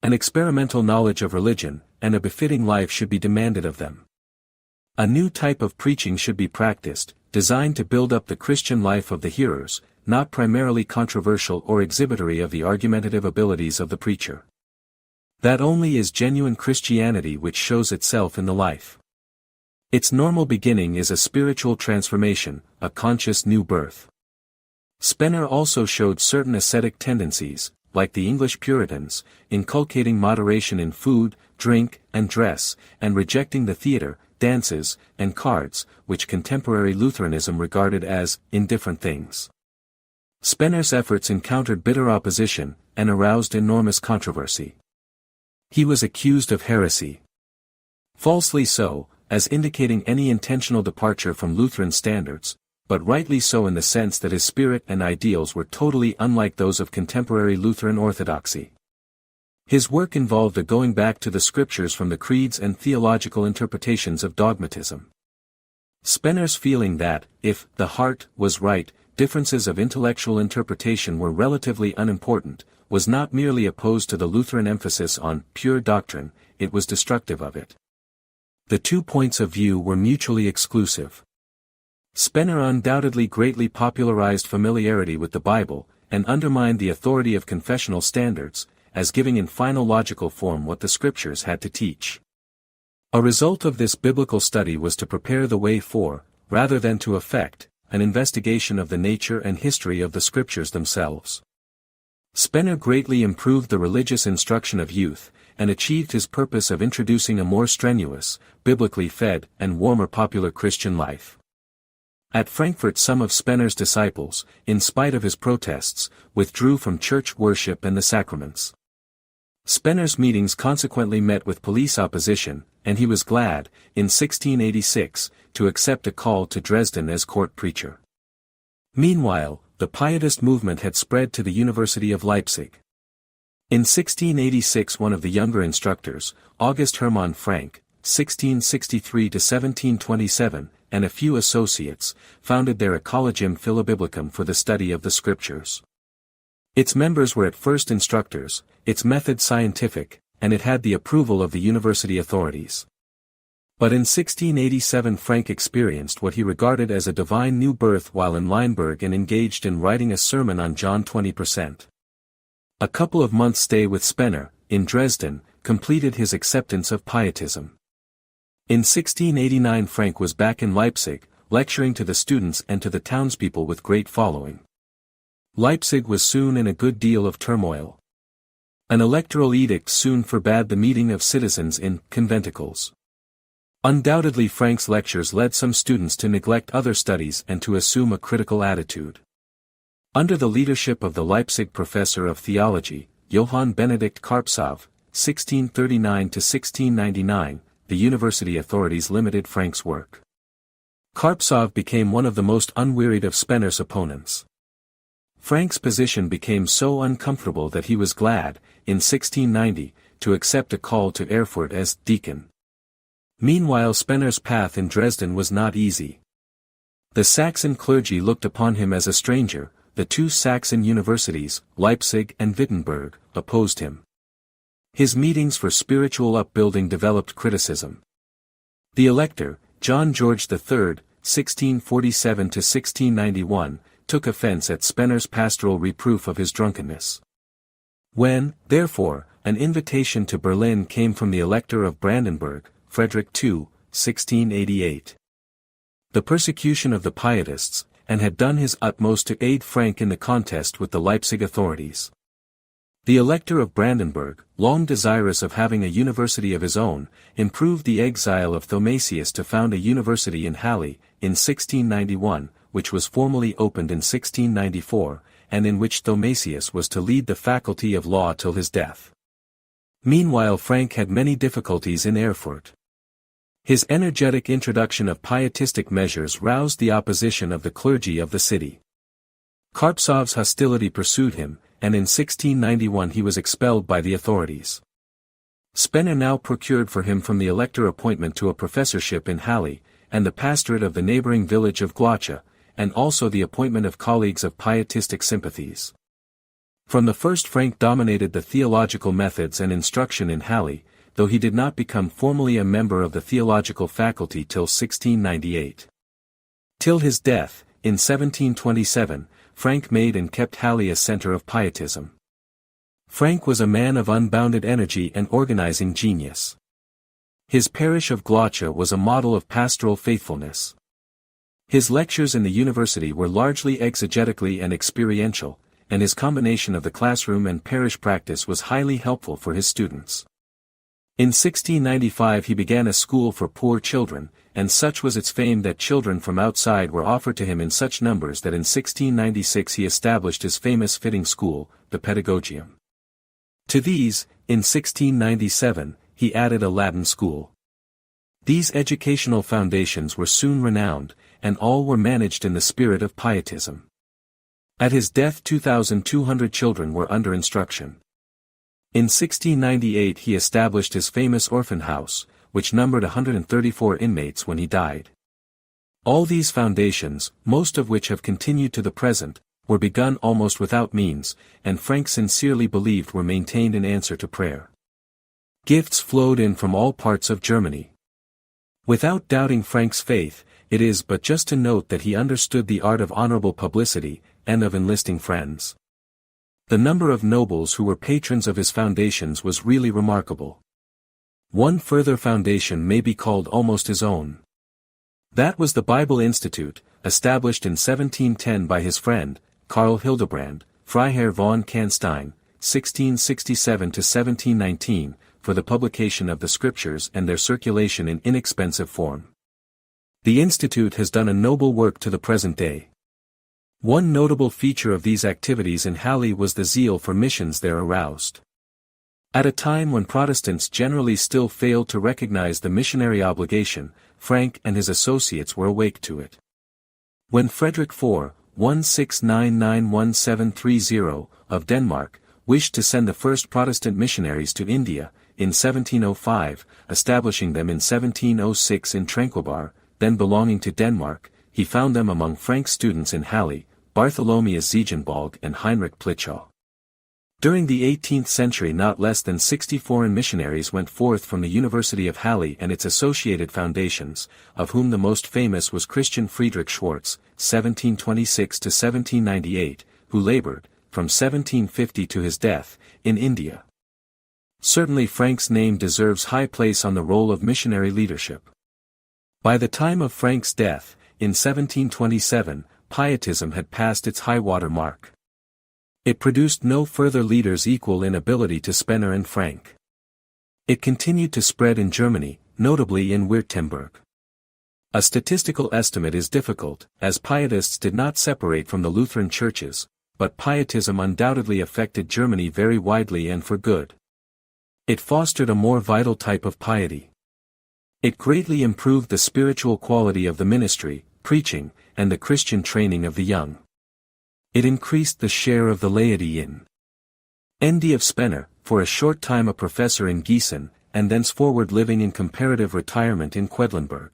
An experimental knowledge of religion, and a befitting life should be demanded of them. A new type of preaching should be practiced, designed to build up the Christian life of the hearers, not primarily controversial or exhibitory of the argumentative abilities of the preacher. That only is genuine Christianity which shows itself in the life. Its normal beginning is a spiritual transformation, a conscious new birth. Spener also showed certain ascetic tendencies, like the English Puritans, inculcating moderation in food, drink, and dress, and rejecting the theater, dances, and cards, which contemporary Lutheranism regarded as indifferent things. Spener's efforts encountered bitter opposition, and aroused enormous controversy. He was accused of heresy. Falsely so, as indicating any intentional departure from Lutheran standards, but rightly so in the sense that his spirit and ideals were totally unlike those of contemporary Lutheran orthodoxy. His work involved a going back to the scriptures from the creeds and theological interpretations of dogmatism. Spener's feeling that, if the heart was right, differences of intellectual interpretation were relatively unimportant, was not merely opposed to the Lutheran emphasis on pure doctrine, it was destructive of it. The 2 points of view were mutually exclusive. Spener undoubtedly greatly popularized familiarity with the Bible, and undermined the authority of confessional standards, as giving in final logical form what the scriptures had to teach. A result of this biblical study was to prepare the way for, rather than to effect, an investigation of the nature and history of the scriptures themselves. Spener greatly improved the religious instruction of youth, and achieved his purpose of introducing a more strenuous, biblically fed, and warmer popular Christian life. At Frankfurt some of Spener's disciples, in spite of his protests, withdrew from church worship and the sacraments. Spener's meetings consequently met with police opposition, and he was glad, in 1686, to accept a call to Dresden as court preacher. Meanwhile, the Pietist movement had spread to the University of Leipzig. In 1686 one of the younger instructors, August Hermann Frank, 1663–1727, and a few associates, founded their Collegium Philobiblicum for the study of the scriptures. Its members were at first instructors, its method scientific, and it had the approval of the university authorities. But in 1687 Frank experienced what he regarded as a divine new birth while in Lineberg and engaged in writing a sermon on John 20%. A couple of months' stay with Spener, in Dresden, completed his acceptance of Pietism. In 1689 Frank was back in Leipzig, lecturing to the students and to the townspeople with great following. Leipzig was soon in a good deal of turmoil. An electoral edict soon forbade the meeting of citizens in conventicles. Undoubtedly Frank's lectures led some students to neglect other studies and to assume a critical attitude. Under the leadership of the Leipzig professor of theology, Johann Benedict Karpsov, 1639–1699, the university authorities limited Frank's work. Karpsov became one of the most unwearied of Spener's opponents. Frank's position became so uncomfortable that he was glad, in 1690, to accept a call to Erfurt as deacon. Meanwhile Spener's path in Dresden was not easy. The Saxon clergy looked upon him as a stranger, the 2 Saxon universities, Leipzig and Wittenberg, opposed him. His meetings for spiritual upbuilding developed criticism. The elector, John George III, 1647–1691, took offense at Spener's pastoral reproof of his drunkenness. When, therefore, an invitation to Berlin came from the Elector of Brandenburg, Frederick II, 1688. The persecution of the Pietists, and had done his utmost to aid Frank in the contest with the Leipzig authorities. The Elector of Brandenburg, long desirous of having a university of his own, improved the exile of Thomasius to found a university in Halle, in 1691, which was formally opened in 1694, and in which Thomasius was to lead the faculty of law till his death. Meanwhile Frank had many difficulties in Erfurt. His energetic introduction of pietistic measures roused the opposition of the clergy of the city. Karpsov's hostility pursued him, and in 1691 he was expelled by the authorities. Spener now procured for him from the elector appointment to a professorship in Halle, and the pastorate of the neighboring village of Glatsch, and also the appointment of colleagues of pietistic sympathies. From the first Frank dominated the theological methods and instruction in Halle, though he did not become formally a member of the theological faculty till 1698. Till his death, in 1727, Frank made and kept Halle a center of pietism. Frank was a man of unbounded energy and organizing genius. His parish of Glatsch was a model of pastoral faithfulness. His lectures in the university were largely exegetically and experiential, and his combination of the classroom and parish practice was highly helpful for his students. In 1695 he began a school for poor children, and such was its fame that children from outside were offered to him in such numbers that in 1696 he established his famous fitting school, the Pedagogium. To these, in 1697, he added a Latin school. These educational foundations were soon renowned, and all were managed in the spirit of pietism. At his death 2,200 children were under instruction. In 1698 he established his famous orphan house, which numbered 134 inmates when he died. All these foundations, most of which have continued to the present, were begun almost without means, and Frank sincerely believed were maintained in answer to prayer. Gifts flowed in from all parts of Germany. Without doubting Frank's faith, it is but just to note that he understood the art of honorable publicity, and of enlisting friends. The number of nobles who were patrons of his foundations was really remarkable. One further foundation may be called almost his own. That was the Bible Institute, established in 1710 by his friend, Karl Hildebrand, Freiherr von Canstein, 1667–1719, for the publication of the scriptures and their circulation in inexpensive form. The Institute has done a noble work to the present day. One notable feature of these activities in Halle was the zeal for missions there aroused. At a time when Protestants generally still failed to recognize the missionary obligation, Frank and his associates were awake to it. When Frederick IV, 1699-1730, of Denmark, wished to send the first Protestant missionaries to India, in 1705, establishing them in 1706 in Tranquebar, then belonging to Denmark, he found them among Frank's students in Halle, Bartholomeus Ziegenbalg and Heinrich Plichow. During the 18th century not less than 60 foreign missionaries went forth from the University of Halle and its associated foundations, of whom the most famous was Christian Friedrich Schwartz, 1726–1798, who labored, from 1750 to his death, in India. Certainly Frank's name deserves high place on the roll of missionary leadership. By the time of Frank's death, in 1727, Pietism had passed its high-water mark. It produced no further leaders equal in ability to Spener and Frank. It continued to spread in Germany, notably in Württemberg. A statistical estimate is difficult, as Pietists did not separate from the Lutheran churches, but Pietism undoubtedly affected Germany very widely and for good. It fostered a more vital type of piety. It greatly improved the spiritual quality of the ministry, preaching, and the Christian training of the young. It increased the share of the laity in N.D. of Spener, for a short time a professor in Gießen, and thenceforward living in comparative retirement in Quedlinburg.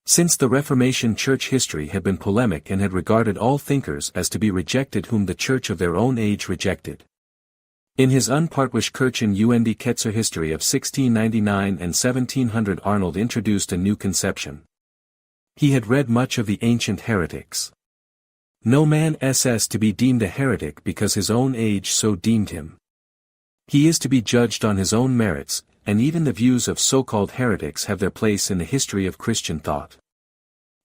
Since the Reformation church history had been polemic and had regarded all thinkers as to be rejected whom the church of their own age rejected. In his Unpartwische Kirchen und Ketzer history of 1699 and 1700 Arnold introduced a new conception. He had read much of the ancient heretics. No man is to be deemed a heretic because his own age so deemed him. He is to be judged on his own merits, and even the views of so-called heretics have their place in the history of Christian thought.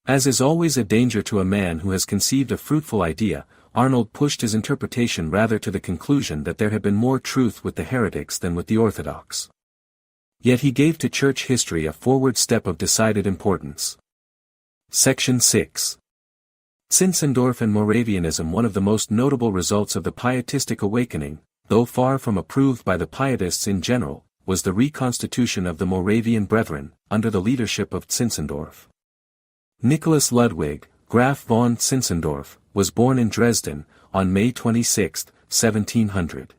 As is always a danger to a man who has conceived a fruitful idea, Arnold pushed his interpretation rather to the conclusion that there had been more truth with the heretics than with the orthodox. Yet he gave to church history a forward step of decided importance. Section 6. Zinzendorf and Moravianism. One of the most notable results of the Pietistic awakening, though far from approved by the Pietists in general, was the reconstitution of the Moravian Brethren, under the leadership of Zinzendorf. Nicholas Ludwig, Graf von Zinzendorf, was born in Dresden, on May 26, 1700.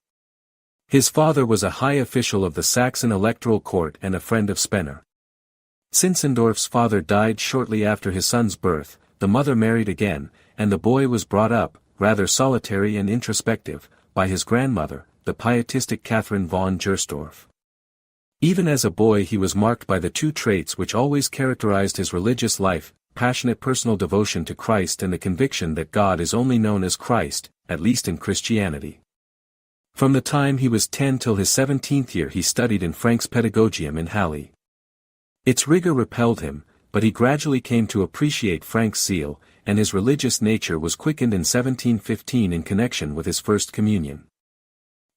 His father was a high official of the Saxon electoral court and a friend of Spener. Zinzendorf's father died shortly after his son's birth, the mother married again, and the boy was brought up, rather solitary and introspective, by his grandmother, the pietistic Catherine von Gersdorf. Even as a boy he was marked by the two traits which always characterized his religious life: passionate personal devotion to Christ and the conviction that God is only known as Christ, at least in Christianity. From the time he was 10 till his 17th year he studied in Frank's Pedagogium in Halle. Its rigor repelled him, but he gradually came to appreciate Frank's zeal, and his religious nature was quickened in 1715 in connection with his first communion.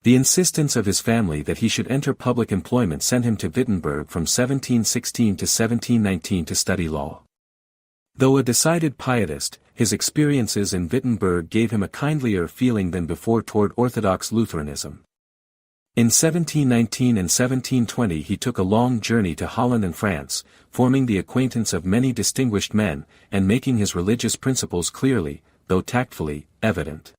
The insistence of his family that he should enter public employment sent him to Wittenberg from 1716 to 1719 to study law. Though a decided pietist, his experiences in Wittenberg gave him a kindlier feeling than before toward Orthodox Lutheranism. In 1719 and 1720 he took a long journey to Holland and France, forming the acquaintance of many distinguished men, and making his religious principles clearly, though tactfully, evident.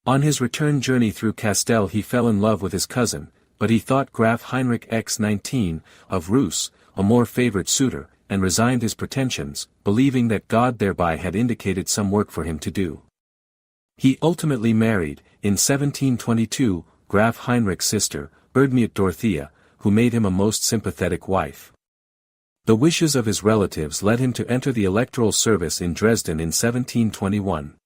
On his return journey through Castell he fell in love with his cousin, but he thought Graf Heinrich X19, of Reuss, a more favored suitor, and resigned his pretensions, believing that God thereby had indicated some work for him to do. He ultimately married, in 1722, Graf Heinrich's sister, Erdmute Dorothea, who made him a most sympathetic wife. The wishes of his relatives led him to enter the electoral service in Dresden in 1721.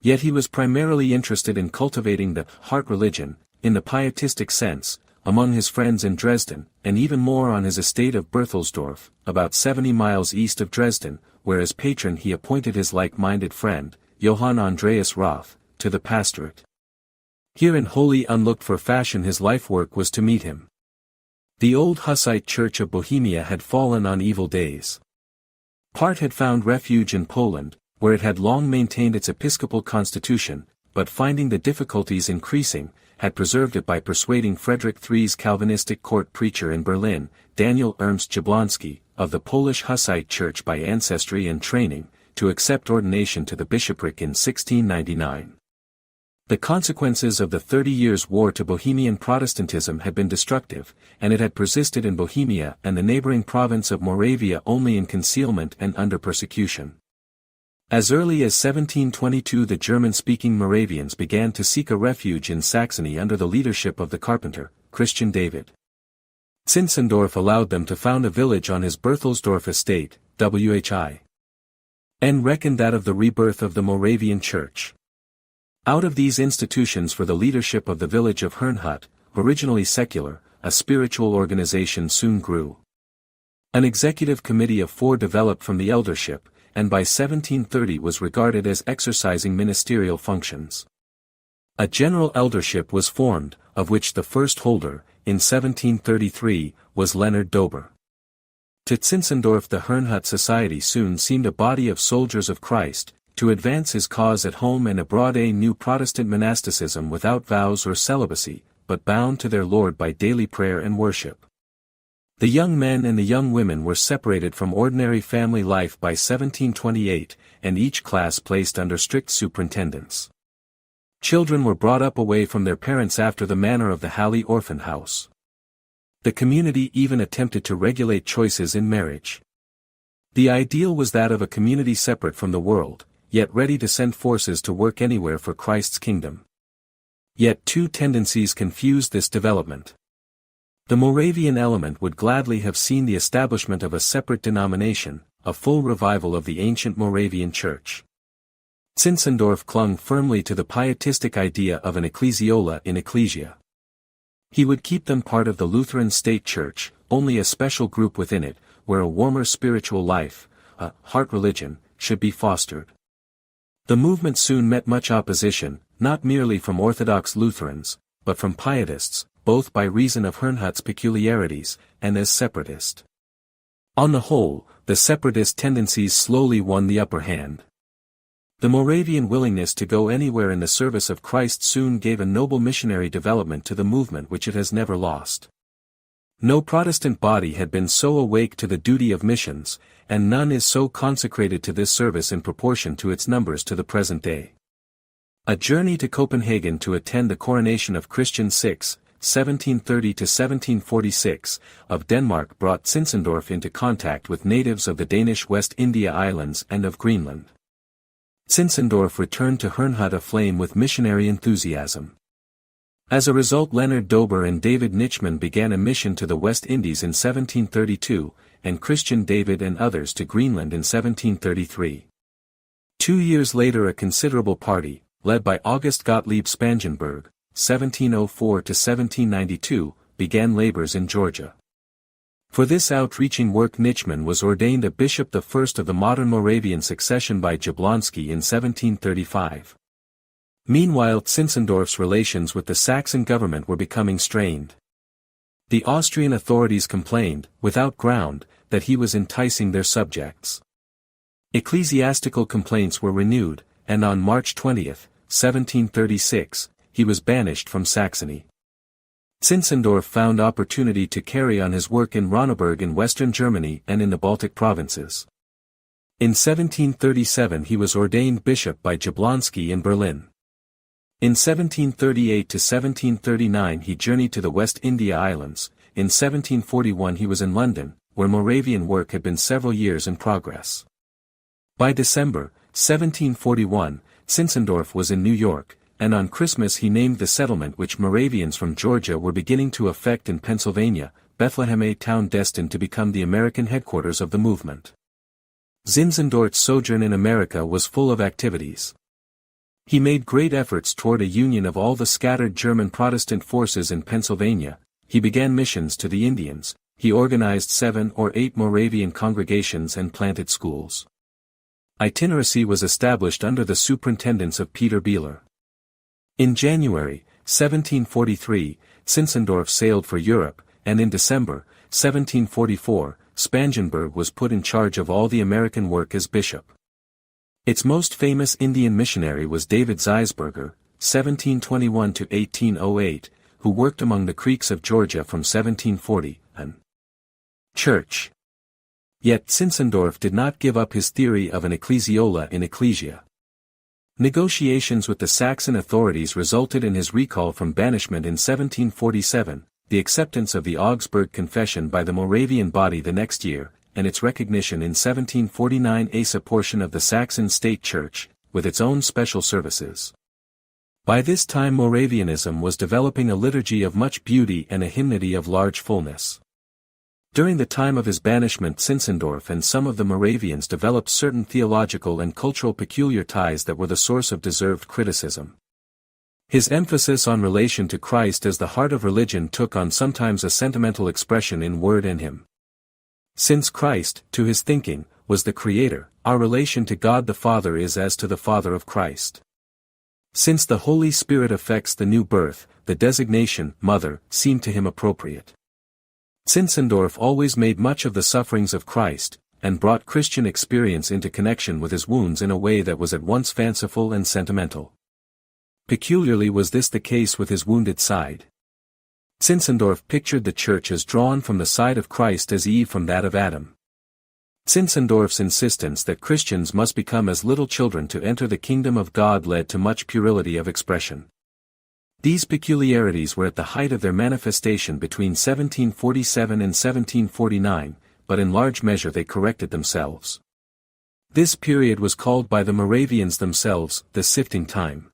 Yet he was primarily interested in cultivating the heart religion, in the pietistic sense, among his friends in Dresden, and even more on his estate of Berthelsdorf, about 70 miles east of Dresden, where as patron he appointed his like-minded friend, Johann Andreas Roth, to the pastorate. Here in wholly unlooked-for fashion his life-work was to meet him. The old Hussite Church of Bohemia had fallen on evil days. Part had found refuge in Poland, where it had long maintained its episcopal constitution, but finding the difficulties increasing, had preserved it by persuading Frederick III's Calvinistic court preacher in Berlin, Daniel Ernst Jablonski, of the Polish Hussite Church by ancestry and training, to accept ordination to the bishopric in 1699. The consequences of the 30 Years' War to Bohemian Protestantism had been destructive, and it had persisted in Bohemia and the neighboring province of Moravia only in concealment and under persecution. As early as 1722 the German-speaking Moravians began to seek a refuge in Saxony under the leadership of the carpenter, Christian David. Zinzendorf allowed them to found a village on his Berthelsdorf estate, Whin. reckoned that of the rebirth of the Moravian Church. Out of these institutions for the leadership of the village of Herrnhut, originally secular, a spiritual organization soon grew. An executive committee of 4 developed from the eldership, and by 1730 was regarded as exercising ministerial functions. A general eldership was formed, of which the first holder, in 1733, was Leonard Dober. To Zinzendorf the Herrnhut Society soon seemed a body of soldiers of Christ, to advance his cause at home and abroad, a new Protestant monasticism without vows or celibacy, but bound to their Lord by daily prayer and worship. The young men and the young women were separated from ordinary family life by 1728, and each class placed under strict superintendence. Children were brought up away from their parents after the manner of the Halle Orphan House. The community even attempted to regulate choices in marriage. The ideal was that of a community separate from the world, yet ready to send forces to work anywhere for Christ's kingdom. Yet 2 tendencies confused this development. The Moravian element would gladly have seen the establishment of a separate denomination, a full revival of the ancient Moravian Church. Zinzendorf clung firmly to the pietistic idea of an ecclesiola in ecclesia. He would keep them part of the Lutheran state church, only a special group within it, where a warmer spiritual life, a heart religion, should be fostered. The movement soon met much opposition, not merely from Orthodox Lutherans, but from pietists, both by reason of Herrnhut's peculiarities, and as separatist. On the whole, the separatist tendencies slowly won the upper hand. The Moravian willingness to go anywhere in the service of Christ soon gave a noble missionary development to the movement which it has never lost. No Protestant body had been so awake to the duty of missions, and none is so consecrated to this service in proportion to its numbers to the present day. A journey to Copenhagen to attend the coronation of Christian VI, 1730–1746, of Denmark brought Zinzendorf into contact with natives of the Danish West India Islands and of Greenland. Zinzendorf returned to Herrnhut aflame with missionary enthusiasm. As a result, Leonard Dober and David Nitschmann began a mission to the West Indies in 1732, and Christian David and others to Greenland in 1733. 2 years later a considerable party, led by August Gottlieb Spangenberg, 1704–1792, began labors in Georgia. For this outreaching work Nitschmann was ordained a bishop, the first of the modern Moravian succession, by Jablonski in 1735. Meanwhile Zinzendorf's relations with the Saxon government were becoming strained. The Austrian authorities complained, without ground, that he was enticing their subjects. Ecclesiastical complaints were renewed, and on March 20, 1736, he was banished from Saxony. Zinzendorf found opportunity to carry on his work in Ronneberg in western Germany and in the Baltic provinces. In 1737 he was ordained bishop by Jablonski in Berlin. In 1738 to 1739 he journeyed to the West India Islands. In 1741 he was in London, where Moravian work had been several years in progress. By December 1741, Zinzendorf was in New York, and on Christmas he named the settlement which Moravians from Georgia were beginning to effect in Pennsylvania, Bethlehem, a town destined to become the American headquarters of the movement. Zinzendorf's sojourn in America was full of activities. He made great efforts toward a union of all the scattered German Protestant forces in Pennsylvania. He began missions to the Indians, he organized 7 or 8 Moravian congregations and planted schools. Itineracy was established under the superintendence of Peter Beeler. In January 1743, Zinzendorf sailed for Europe, and in December 1744, Spangenberg was put in charge of all the American work as bishop. Its most famous Indian missionary was David Zeisberger, 1721 to 1808, who worked among the Creeks of Georgia from 1740, an church. Yet Zinzendorf did not give up his theory of an ecclesiola in ecclesia. Negotiations with the Saxon authorities resulted in his recall from banishment in 1747, the acceptance of the Augsburg Confession by the Moravian body the next year, and its recognition in 1749 as a portion of the Saxon state church, with its own special services. By this time Moravianism was developing a liturgy of much beauty and a hymnody of large fullness. During the time of his banishment Zinzendorf and some of the Moravians developed certain theological and cultural peculiar ties that were the source of deserved criticism. His emphasis on relation to Christ as the heart of religion took on sometimes a sentimental expression in word and hymn. Since Christ, to his thinking, was the Creator, our relation to God the Father is as to the Father of Christ. Since the Holy Spirit affects the new birth, the designation, Mother, seemed to him appropriate. Zinzendorf always made much of the sufferings of Christ, and brought Christian experience into connection with his wounds in a way that was at once fanciful and sentimental. Peculiarly was this the case with his wounded side. Zinzendorf pictured the church as drawn from the side of Christ as Eve from that of Adam. Zinzendorf's insistence that Christians must become as little children to enter the kingdom of God led to much puerility of expression. These peculiarities were at the height of their manifestation between 1747 and 1749, but in large measure they corrected themselves. This period was called by the Moravians themselves, the sifting time.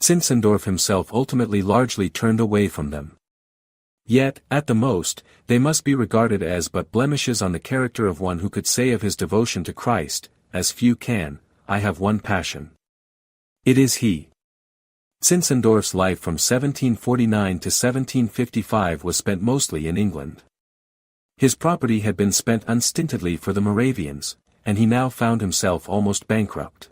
Zinzendorf himself ultimately largely turned away from them. Yet, at the most, they must be regarded as but blemishes on the character of one who could say of his devotion to Christ, as few can, I have one passion. It is He. Zinzendorf's life from 1749 to 1755 was spent mostly in England. His property had been spent unstintedly for the Moravians, and he now found himself almost bankrupt.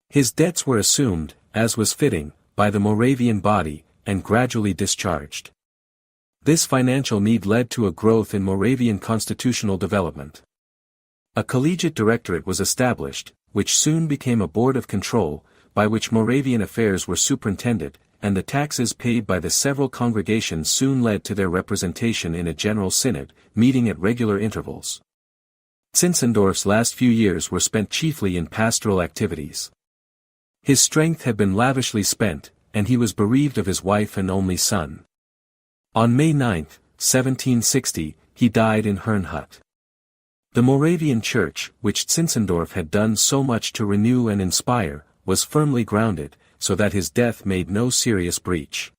His debts were assumed, as was fitting, by the Moravian body, and gradually discharged. This financial need led to a growth in Moravian constitutional development. A collegiate directorate was established, which soon became a board of control, by which Moravian affairs were superintended, and the taxes paid by the several congregations soon led to their representation in a general synod, meeting at regular intervals. Zinzendorf's last few years were spent chiefly in pastoral activities. His strength had been lavishly spent, and he was bereaved of his wife and only son. On May 9, 1760, he died in Herrnhut. The Moravian Church, which Zinzendorf had done so much to renew and inspire, was firmly grounded, so that his death made no serious breach.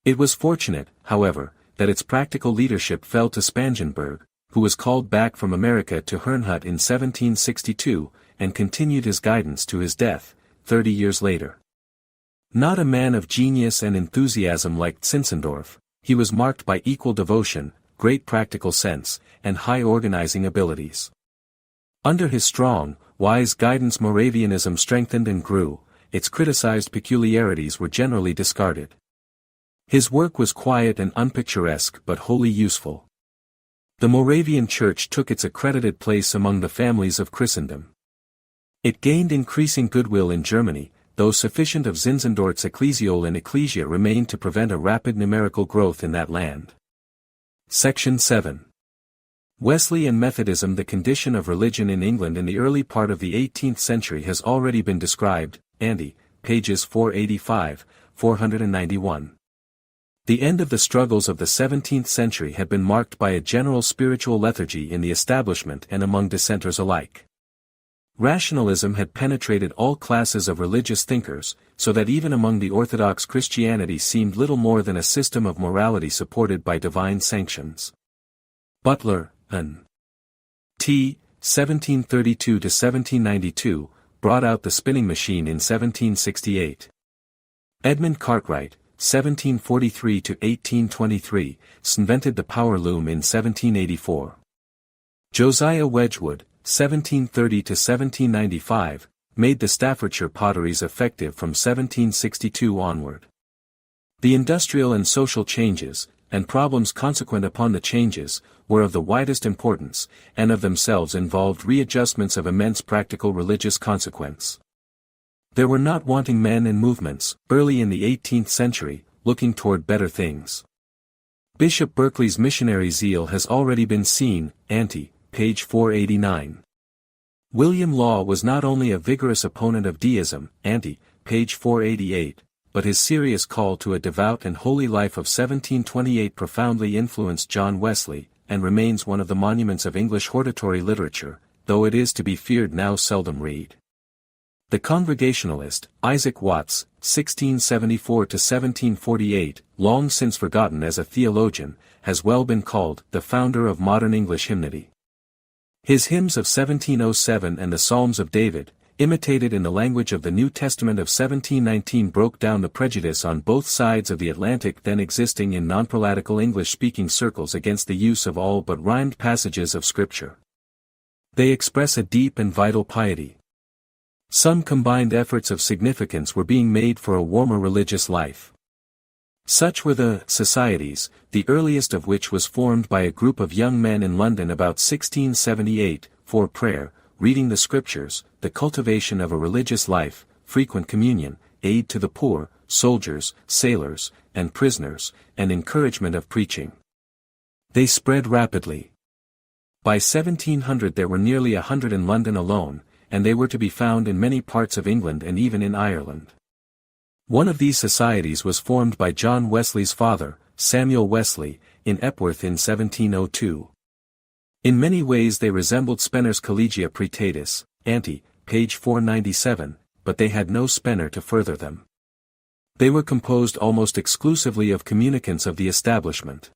It was fortunate, however, that its practical leadership fell to Spangenberg, who was called back from America to Herrnhut in 1762, and continued his guidance to his death, 30 years later. Not a man of genius and enthusiasm like Zinzendorf, he was marked by equal devotion, great practical sense, and high organizing abilities. Under his strong, wise guidance Moravianism strengthened and grew, its criticized peculiarities were generally discarded. His work was quiet and unpicturesque but wholly useful. The Moravian Church took its accredited place among the families of Christendom. It gained increasing goodwill in Germany, though sufficient of Zinzendorf's ecclesiole and ecclesia remained to prevent a rapid numerical growth in that land. Section 7. Wesley and Methodism. The condition of religion in England in the early part of the 18th century has already been described, Andy, pages 485, 491. The end of the struggles of the 17th century had been marked by a general spiritual lethargy in the establishment and among dissenters alike. Rationalism had penetrated all classes of religious thinkers, so that even among the orthodox Christianity seemed little more than a system of morality supported by divine sanctions. Butler, N. T. 1732–1792, brought out the spinning machine in 1768. Edmund Cartwright, 1743–1823, invented the power loom in 1784. Josiah Wedgwood, 1730–1795, made the Staffordshire potteries effective from 1762 onward. The industrial and social changes, and problems consequent upon the changes, were of the widest importance, and of themselves involved readjustments of immense practical religious consequence. There were not wanting men and movements, early in the 18th century, looking toward better things. Bishop Berkeley's missionary zeal has already been seen, ante, page 489. William Law was not only a vigorous opponent of deism, ante, page 488, but his serious call to a devout and holy life of 1728 profoundly influenced John Wesley, and remains one of the monuments of English hortatory literature, though it is to be feared now seldom read. The Congregationalist, Isaac Watts, 1674–1748, long since forgotten as a theologian, has well been called the founder of modern English hymnody. His hymns of 1707 and the Psalms of David, imitated in the language of the New Testament of 1719, broke down the prejudice on both sides of the Atlantic then existing in non-prolatical English-speaking circles against the use of all but rhymed passages of Scripture. They express a deep and vital piety. Some combined efforts of significance were being made for a warmer religious life. Such were the Societies, the earliest of which was formed by a group of young men in London about 1678, for prayer, reading the Scriptures, the cultivation of a religious life, frequent communion, aid to the poor, soldiers, sailors, and prisoners, and encouragement of preaching. They spread rapidly. By 1700 there were nearly 100 in London alone, and they were to be found in many parts of England and even in Ireland. One of these societies was formed by John Wesley's father, Samuel Wesley, in Epworth in 1702. In many ways they resembled Spener's Collegia Praetatis, ante, page 497, but they had no Spener to further them. They were composed almost exclusively of communicants of the establishment.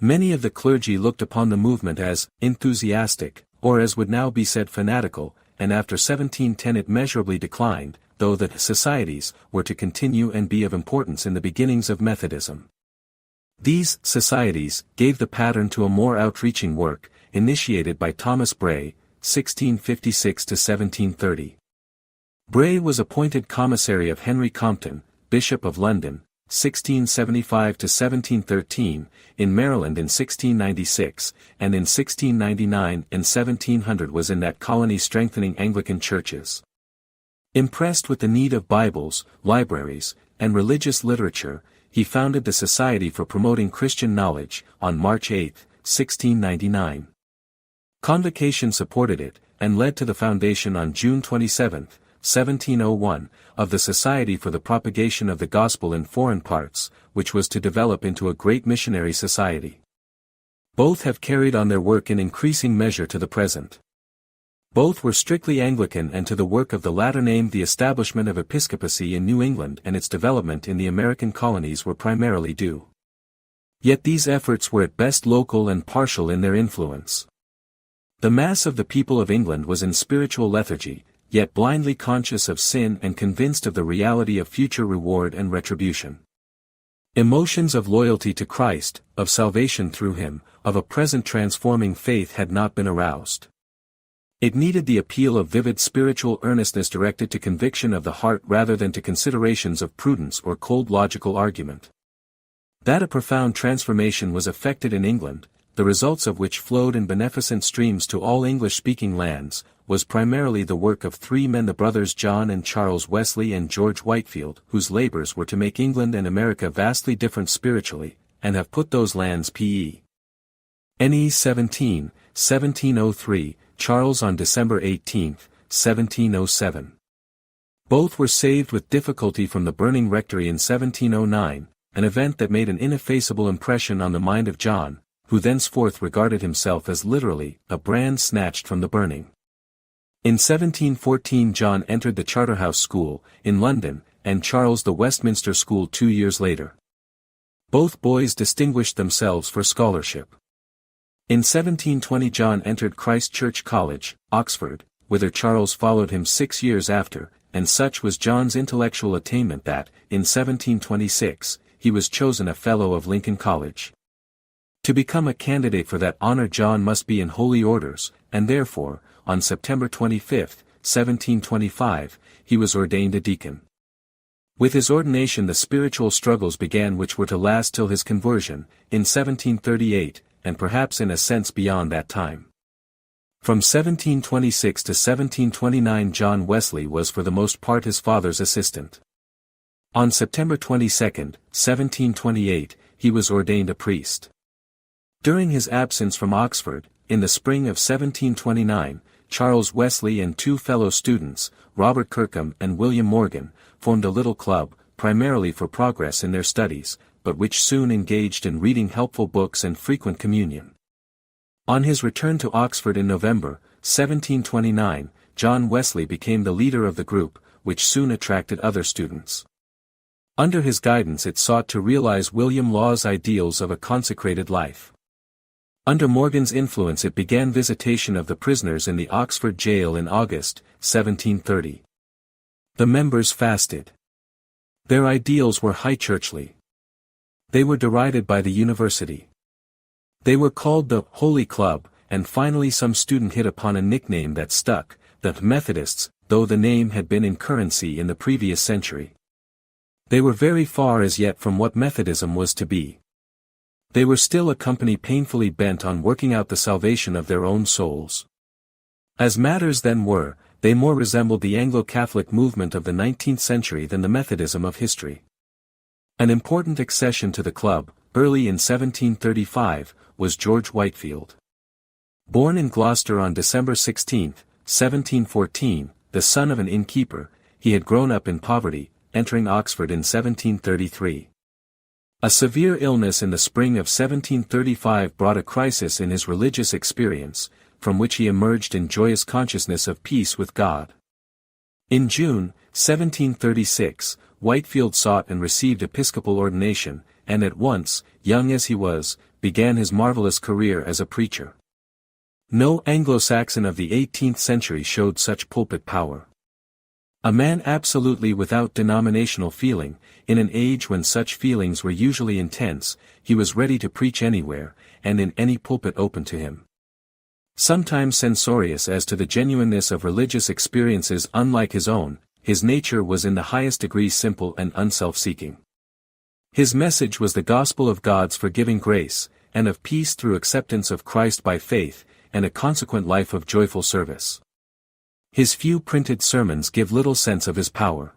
Many of the clergy looked upon the movement as enthusiastic, or as would now be said fanatical, and after 1710 it measurably declined, though the societies were to continue and be of importance in the beginnings of Methodism. These societies gave the pattern to a more outreaching work, initiated by Thomas Bray, 1656–1730. Bray was appointed commissary of Henry Compton, Bishop of London, 1675–1713, in Maryland in 1696, and in 1699 and 1700 was in that colony strengthening Anglican churches. Impressed with the need of Bibles, libraries, and religious literature, he founded the Society for Promoting Christian Knowledge, on March 8, 1699. Convocation supported it, and led to the foundation on June 27, 1701, of the Society for the Propagation of the Gospel in Foreign Parts, which was to develop into a great missionary society. Both have carried on their work in increasing measure to the present. Both were strictly Anglican, and to the work of the latter named the establishment of episcopacy in New England and its development in the American colonies were primarily due. Yet these efforts were at best local and partial in their influence. The mass of the people of England was in spiritual lethargy, yet blindly conscious of sin and convinced of the reality of future reward and retribution. Emotions of loyalty to Christ, of salvation through Him, of a present transforming faith had not been aroused. It needed the appeal of vivid spiritual earnestness directed to conviction of the heart rather than to considerations of prudence or cold logical argument. That a profound transformation was effected in England, the results of which flowed in beneficent streams to all English-speaking lands, was primarily the work of three men, the brothers John and Charles Wesley and George Whitefield, whose labors were to make England and America vastly different spiritually, and have put those lands p.e. NE 17, 1703, Charles on December 18, 1707. Both were saved with difficulty from the burning rectory in 1709, an event that made an ineffaceable impression on the mind of John, who thenceforth regarded himself as literally a brand snatched from the burning. In 1714 John entered the Charterhouse School, in London, and Charles the Westminster School 2 years later. Both boys distinguished themselves for scholarship. In 1720 John entered Christ Church College, Oxford, whither Charles followed him 6 years after, and such was John's intellectual attainment that, in 1726, he was chosen a Fellow of Lincoln College. To become a candidate for that honor John must be in holy orders, and therefore, on September 25, 1725, he was ordained a deacon. With his ordination the spiritual struggles began which were to last till his conversion, in 1738, and perhaps in a sense beyond that time. From 1726 to 1729 John Wesley was for the most part his father's assistant. On September 22, 1728, he was ordained a priest. During his absence from Oxford, in the spring of 1729, Charles Wesley and two fellow students, Robert Kirkham and William Morgan, formed a little club, primarily for progress in their studies, but which soon engaged in reading helpful books and frequent communion. On his return to Oxford in November, 1729, John Wesley became the leader of the group, which soon attracted other students. Under his guidance it sought to realize William Law's ideals of a consecrated life. Under Morgan's influence it began visitation of the prisoners in the Oxford jail in August, 1730. The members fasted. Their ideals were high churchly. They were derided by the university. They were called the Holy Club, and finally some student hit upon a nickname that stuck, the Methodists, though the name had been in currency in the previous century. They were very far as yet from what Methodism was to be. They were still a company painfully bent on working out the salvation of their own souls. As matters then were, they more resembled the Anglo-Catholic movement of the 19th century than the Methodism of history. An important accession to the club, early in 1735, was George Whitefield. Born in Gloucester on December 16, 1714, the son of an innkeeper, he had grown up in poverty, entering Oxford in 1733. A severe illness in the spring of 1735 brought a crisis in his religious experience, from which he emerged in joyous consciousness of peace with God. In June, 1736, Whitefield sought and received episcopal ordination, and at once, young as he was, began his marvelous career as a preacher. No Anglo-Saxon of the 18th century showed such pulpit power. A man absolutely without denominational feeling, in an age when such feelings were usually intense, he was ready to preach anywhere, and in any pulpit open to him. Sometimes censorious as to the genuineness of religious experiences unlike his own, his nature was in the highest degree simple and unself-seeking. His message was the gospel of God's forgiving grace, and of peace through acceptance of Christ by faith, and a consequent life of joyful service. His few printed sermons give little sense of his power.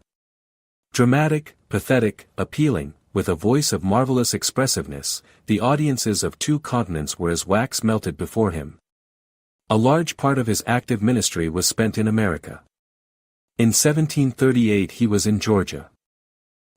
Dramatic, pathetic, appealing, with a voice of marvelous expressiveness, the audiences of 2 continents were as wax melted before him. A large part of his active ministry was spent in America. In 1738 he was in Georgia.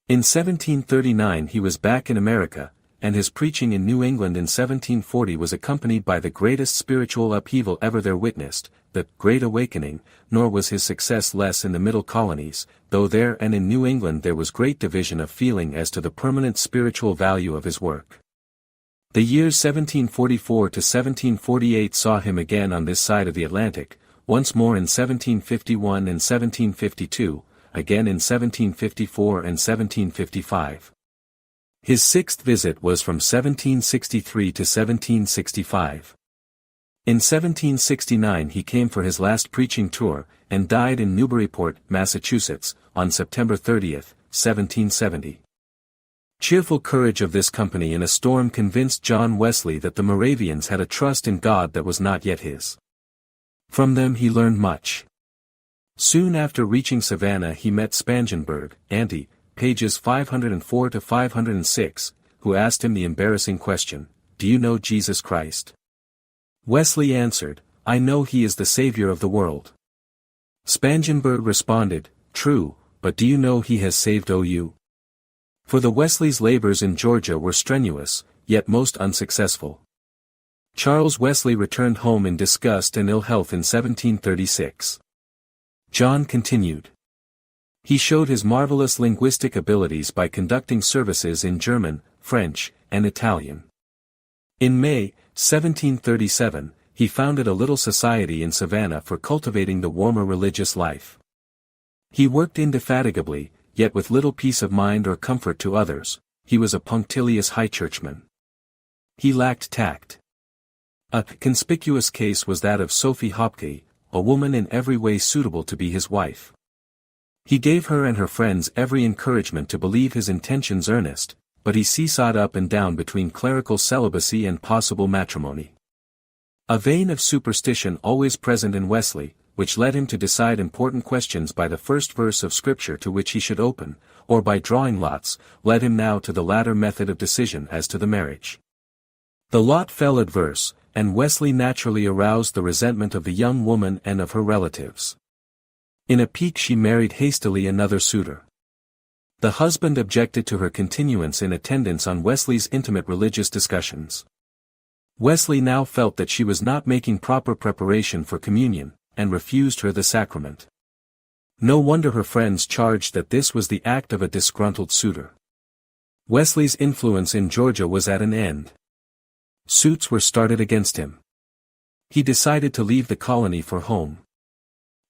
In 1739 he was back in America, and his preaching in New England in 1740 was accompanied by the greatest spiritual upheaval ever there witnessed, the Great Awakening, nor was his success less in the Middle Colonies, though there and in New England there was great division of feeling as to the permanent spiritual value of his work. The years 1744 to 1748 saw him again on this side of the Atlantic, once more in 1751 and 1752, again in 1754 and 1755. His 6th visit was from 1763 to 1765. In 1769 he came for his last preaching tour, and died in Newburyport, Massachusetts, on September 30, 1770. Cheerful courage of this company in a storm convinced John Wesley that the Moravians had a trust in God that was not yet his. From them he learned much. Soon after reaching Savannah he met Spangenberg, ante, pages 504 to 506, who asked him the embarrassing question, "Do you know Jesus Christ?" Wesley answered, "I know he is the Savior of the world." Spangenberg responded, "True, but do you know he has saved you?" For the Wesley's labors in Georgia were strenuous, yet most unsuccessful. Charles Wesley returned home in disgust and ill health in 1736. John continued. He showed his marvelous linguistic abilities by conducting services in German, French, and Italian. In May, 1737, he founded a little society in Savannah for cultivating the warmer religious life. He worked indefatigably, yet with little peace of mind or comfort to others. He was a punctilious high churchman. He lacked tact. A conspicuous case was that of Sophie Hopke, a woman in every way suitable to be his wife. He gave her and her friends every encouragement to believe his intentions earnest, but he seesawed up and down between clerical celibacy and possible matrimony. A vein of superstition always present in Wesley, which led him to decide important questions by the first verse of Scripture to which he should open, or by drawing lots, led him now to the latter method of decision as to the marriage. The lot fell adverse, and Wesley naturally aroused the resentment of the young woman and of her relatives. In a pique she married hastily another suitor. The husband objected to her continuance in attendance on Wesley's intimate religious discussions. Wesley now felt that she was not making proper preparation for communion, and refused her the sacrament. No wonder her friends charged that this was the act of a disgruntled suitor. Wesley's influence in Georgia was at an end. Suits were started against him. He decided to leave the colony for home.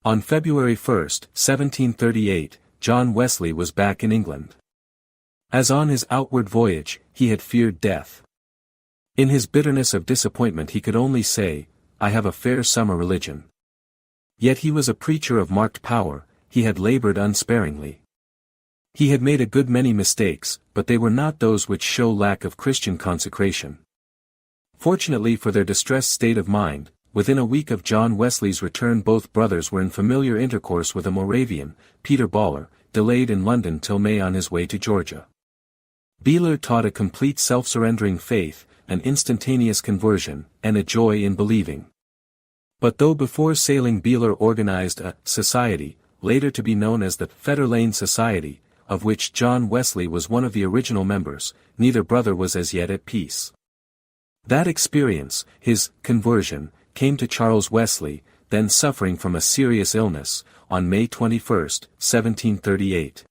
On February 1, 1738, John Wesley was back in England. As on his outward voyage, he had feared death. In his bitterness of disappointment he could only say, "I have a fair summer religion." Yet he was a preacher of marked power, he had labored unsparingly. He had made a good many mistakes, but they were not those which show lack of Christian consecration. Fortunately for their distressed state of mind, within a week of John Wesley's return both brothers were in familiar intercourse with a Moravian, Peter Baller, delayed in London till May on his way to Georgia. Beeler taught a complete self-surrendering faith, an instantaneous conversion, and a joy in believing. But though before sailing Beeler organized a society, later to be known as the Fetter Lane Society, of which John Wesley was one of the original members, neither brother was as yet at peace. That experience, his conversion, came to Charles Wesley, then suffering from a serious illness, on May 21, 1738.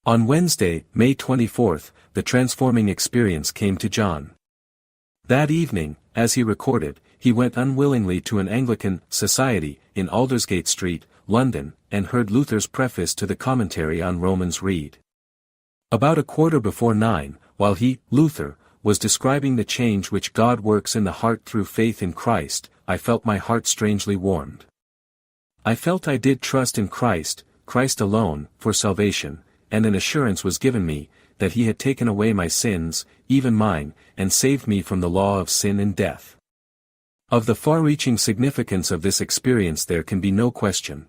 On Wednesday, May 24, the transforming experience came to John. That evening, as he recorded, he went unwillingly to an Anglican society in Aldersgate Street, London, and heard Luther's preface to the commentary on Romans read. About 9:15, while he, Luther, was describing the change which God works in the heart through faith in Christ, I felt my heart strangely warmed. I felt I did trust in Christ, Christ alone, for salvation, and an assurance was given me, that he had taken away my sins, even mine, and saved me from the law of sin and death. Of the far-reaching significance of this experience there can be no question.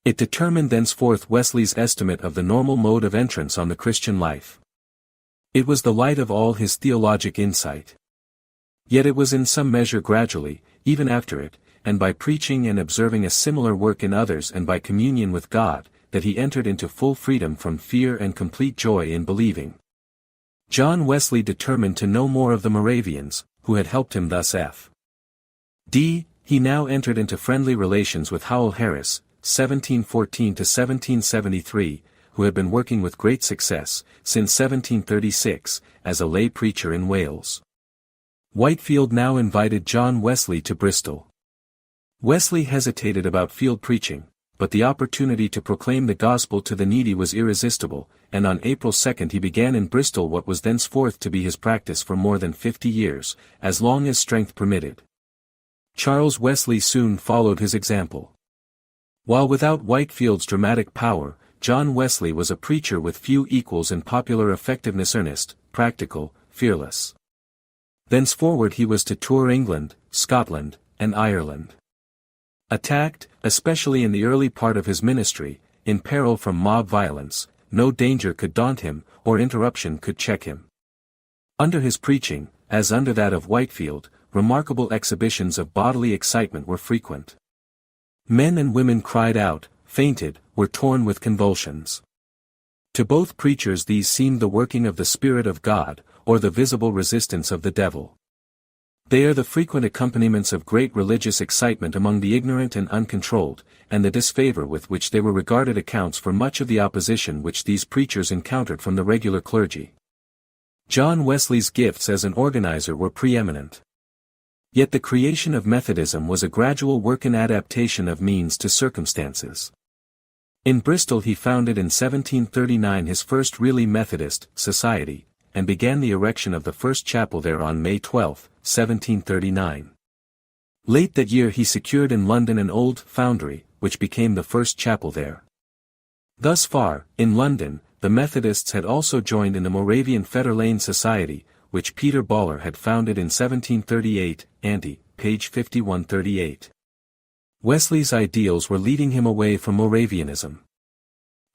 It determined thenceforth Wesley's estimate of the normal mode of entrance on the Christian life. It was the light of all his theologic insight. Yet it was in some measure gradually, even after it, and by preaching and observing a similar work in others and by communion with God, that he entered into full freedom from fear and complete joy in believing. John Wesley determined to know more of the Moravians, who had helped him thus He now entered into friendly relations with Howell Harris, 1714 to 1773, who had been working with great success, since 1736, as a lay preacher in Wales. Whitefield now invited John Wesley to Bristol. Wesley hesitated about field preaching, but the opportunity to proclaim the gospel to the needy was irresistible, and on April 2 he began in Bristol what was thenceforth to be his practice for more than 50 years, as long as strength permitted. Charles Wesley soon followed his example. While without Whitefield's dramatic power, John Wesley was a preacher with few equals in popular effectiveness, earnest, practical, fearless. Thenceforward he was to tour England, Scotland, and Ireland. Attacked, especially in the early part of his ministry, in peril from mob violence, no danger could daunt him, or interruption could check him. Under his preaching, as under that of Whitefield, remarkable exhibitions of bodily excitement were frequent. Men and women cried out, fainted, were torn with convulsions. To both preachers these seemed the working of the Spirit of God, or the visible resistance of the devil. They are the frequent accompaniments of great religious excitement among the ignorant and uncontrolled, and the disfavor with which they were regarded accounts for much of the opposition which these preachers encountered from the regular clergy. John Wesley's gifts as an organizer were preeminent. Yet the creation of Methodism was a gradual work in adaptation of means to circumstances. In Bristol he founded in 1739 his first really Methodist society, and began the erection of the first chapel there on May 12, 1739. Late that year he secured in London an old foundry, which became the first chapel there. Thus far, in London, the Methodists had also joined in the Moravian Fetter Lane Society, which Peter Baller had founded in 1738, ante, page 5138. Wesley's ideals were leading him away from Moravianism.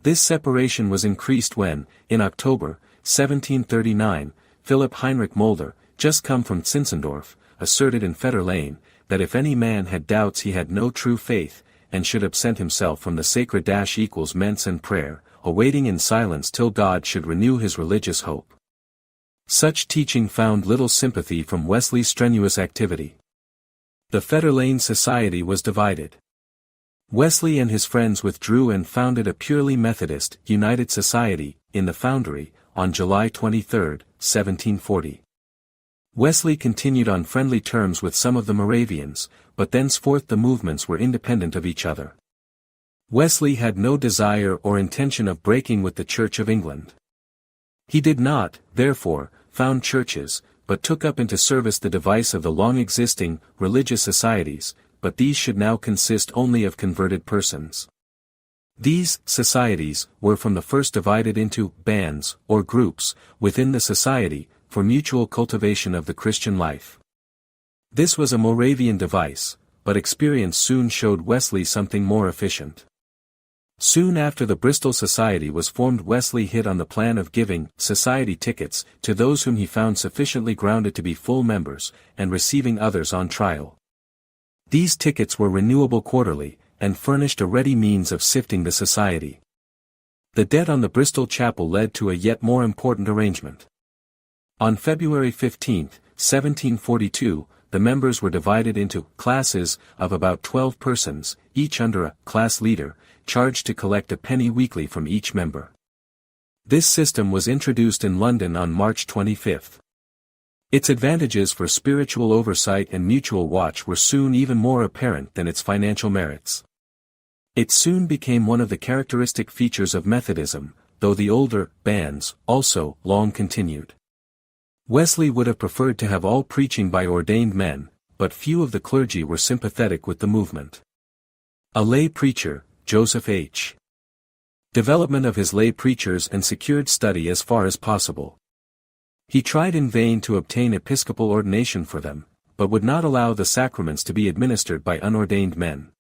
This separation was increased when, in October, 1739, Philip Heinrich Mulder, just come from Zinzendorf, asserted in Fetter Lane, that if any man had doubts he had no true faith, and should absent himself from the sacred =Mence and prayer, awaiting in silence till God should renew his religious hope. Such teaching found little sympathy from Wesley's strenuous activity. The Fetter Lane Society was divided. Wesley and his friends withdrew and founded a purely Methodist, United Society, in the Foundry, on July 23, 1740. Wesley continued on friendly terms with some of the Moravians, but thenceforth the movements were independent of each other. Wesley had no desire or intention of breaking with the Church of England. He did not, therefore, found churches, but took up into service the device of the long-existing, religious societies, but these should now consist only of converted persons. These societies were from the first divided into bands, or groups, within the society, for mutual cultivation of the Christian life. This was a Moravian device, but experience soon showed Wesley something more efficient. Soon after the Bristol Society was formed, Wesley hit on the plan of giving society tickets to those whom he found sufficiently grounded to be full members, and receiving others on trial. These tickets were renewable quarterly, and furnished a ready means of sifting the society. The debt on the Bristol chapel led to a yet more important arrangement. On February 15, 1742, the members were divided into classes of about 12 persons, each under a class leader, charged to collect a penny weekly from each member. This system was introduced in London on March 25. Its advantages for spiritual oversight and mutual watch were soon even more apparent than its financial merits. It soon became one of the characteristic features of Methodism, though the older bands also long continued. Wesley would have preferred to have all preaching by ordained men, but few of the clergy were sympathetic with the movement. A lay preacher, Joseph H. Development of his lay preachers and secured study as far as possible. He tried in vain to obtain episcopal ordination for them, but would not allow the sacraments to be administered by unordained men.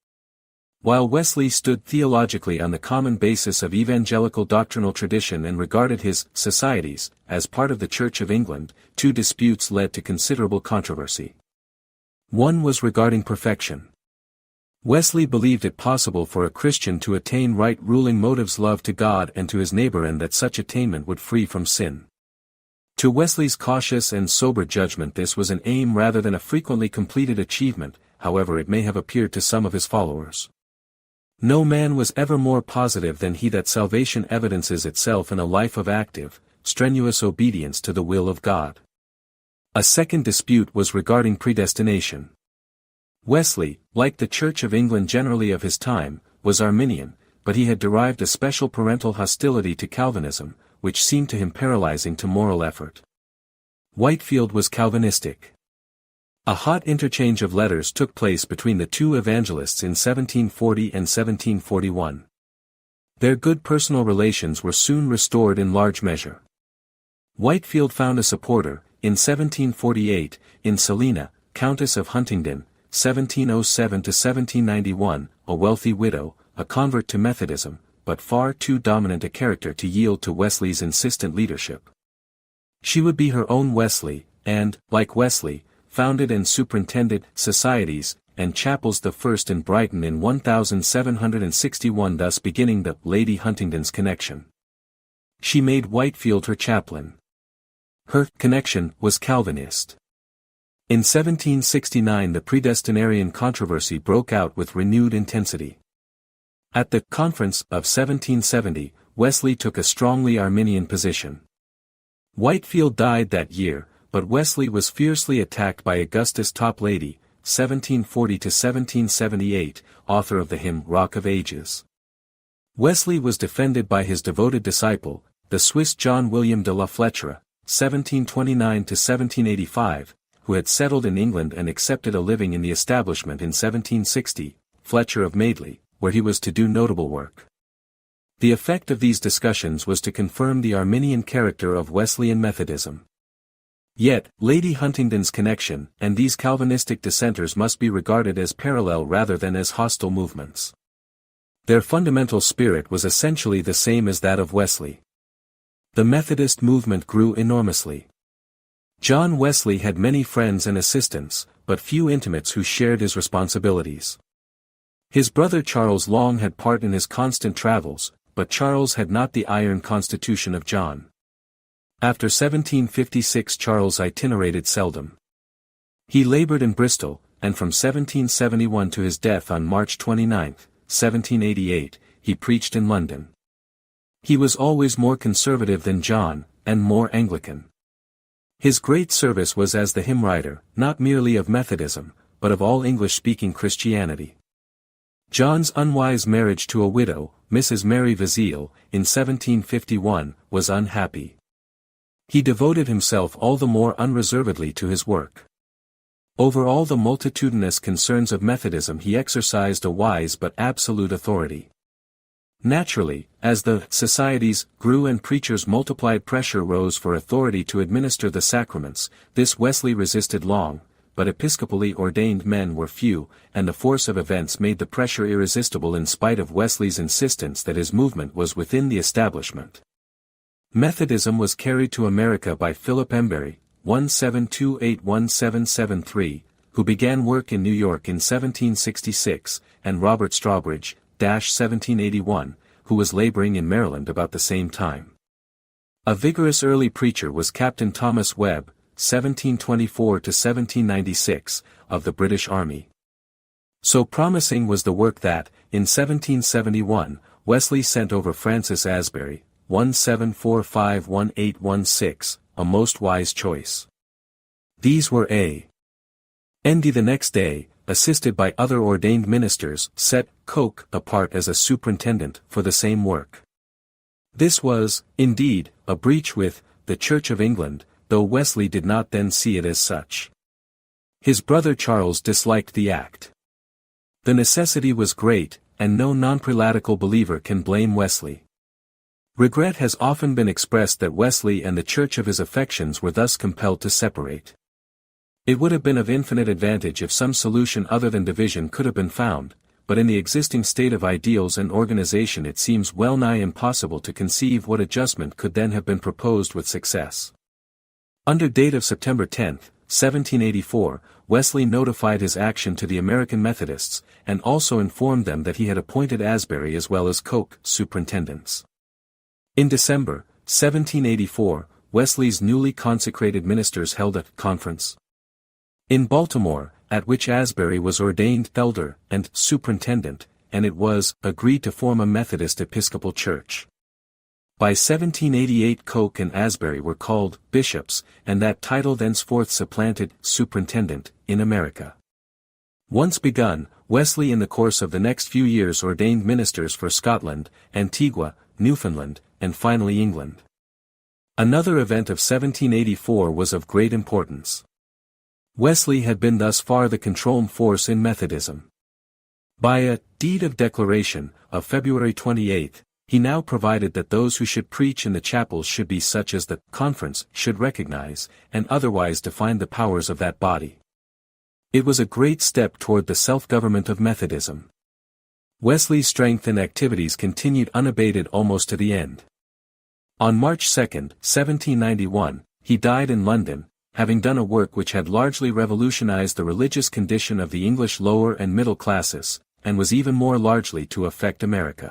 While Wesley stood theologically on the common basis of evangelical doctrinal tradition and regarded his societies as part of the Church of England, two disputes led to considerable controversy. One was regarding perfection. Wesley believed it possible for a Christian to attain right ruling motives, love to God and to his neighbor, and that such attainment would free from sin. To Wesley's cautious and sober judgment this was an aim rather than a frequently completed achievement, however it may have appeared to some of his followers. No man was ever more positive than he that salvation evidences itself in a life of active, strenuous obedience to the will of God. A second dispute was regarding predestination. Wesley, like the Church of England generally of his time, was Arminian, but he had derived a special parental hostility to Calvinism, which seemed to him paralyzing to moral effort. Whitefield was Calvinistic. A hot interchange of letters took place between the two evangelists in 1740 and 1741. Their good personal relations were soon restored in large measure. Whitefield found a supporter, in 1748, in Selina, Countess of Huntingdon, 1707–1791, a wealthy widow, a convert to Methodism, but far too dominant a character to yield to Wesley's insistent leadership. She would be her own Wesley, and, like Wesley, founded and superintended societies and chapels, the first in Brighton in 1761, thus beginning the Lady Huntingdon's connection. She made Whitefield her chaplain. Her connection was Calvinist. In 1769 the predestinarian controversy broke out with renewed intensity. At the Conference of 1770, Wesley took a strongly Arminian position. Whitefield died that year, but Wesley was fiercely attacked by Augustus Toplady, 1740–1778, author of the hymn Rock of Ages. Wesley was defended by his devoted disciple, the Swiss John William de la Fletcher, 1729–1785, who had settled in England and accepted a living in the establishment in 1760, Fletcher of Madeley, where he was to do notable work. The effect of these discussions was to confirm the Arminian character of Wesleyan Methodism. Yet, Lady Huntingdon's connection and these Calvinistic dissenters must be regarded as parallel rather than as hostile movements. Their fundamental spirit was essentially the same as that of Wesley. The Methodist movement grew enormously. John Wesley had many friends and assistants, but few intimates who shared his responsibilities. His brother Charles Long had part in his constant travels, but Charles had not the iron constitution of John. After 1756 Charles itinerated seldom. He labored in Bristol, and from 1771 to his death on March 29, 1788, he preached in London. He was always more conservative than John, and more Anglican. His great service was as the hymn writer, not merely of Methodism, but of all English-speaking Christianity. John's unwise marriage to a widow, Mrs. Mary Vazeille, in 1751, was unhappy. He devoted himself all the more unreservedly to his work. Over all the multitudinous concerns of Methodism he exercised a wise but absolute authority. Naturally, as the societies grew and preachers multiplied, pressure rose for authority to administer the sacraments. This Wesley resisted long, but episcopally ordained men were few, and the force of events made the pressure irresistible in spite of Wesley's insistence that his movement was within the establishment. Methodism was carried to America by Philip Embury, 1728–1773, who began work in New York in 1766, and Robert Strawbridge, 1781, who was laboring in Maryland about the same time. A vigorous early preacher was Captain Thomas Webb, 1724–1796, of the British Army. So promising was the work that, in 1771, Wesley sent over Francis Asbury, 1745–1816, a most wise choice. These were A.N.D. the next day, assisted by other ordained ministers, set Coke apart as a superintendent for the same work. This was, indeed, a breach with the Church of England, though Wesley did not then see it as such. His brother Charles disliked the act. The necessity was great, and no non-prelatical believer can blame Wesley. Regret has often been expressed that Wesley and the church of his affections were thus compelled to separate. It would have been of infinite advantage if some solution other than division could have been found, but in the existing state of ideals and organization it seems well nigh impossible to conceive what adjustment could then have been proposed with success. Under date of September 10, 1784, Wesley notified his action to the American Methodists, and also informed them that he had appointed Asbury as well as Coke superintendents. In December, 1784, Wesley's newly consecrated ministers held a conference in Baltimore, at which Asbury was ordained elder and superintendent, and it was agreed to form a Methodist Episcopal Church. By 1788 Coke and Asbury were called bishops, and that title thenceforth supplanted superintendent in America. Once begun, Wesley in the course of the next few years ordained ministers for Scotland, Antigua, Newfoundland, and finally England. Another event of 1784 was of great importance. Wesley had been thus far the controlling force in Methodism. By a deed of declaration, of February 28, he now provided that those who should preach in the chapels should be such as the conference should recognize, and otherwise define the powers of that body. It was a great step toward the self-government of Methodism. Wesley's strength and activities continued unabated almost to the end. On March 2, 1791, he died in London, having done a work which had largely revolutionized the religious condition of the English lower and middle classes, and was even more largely to affect America.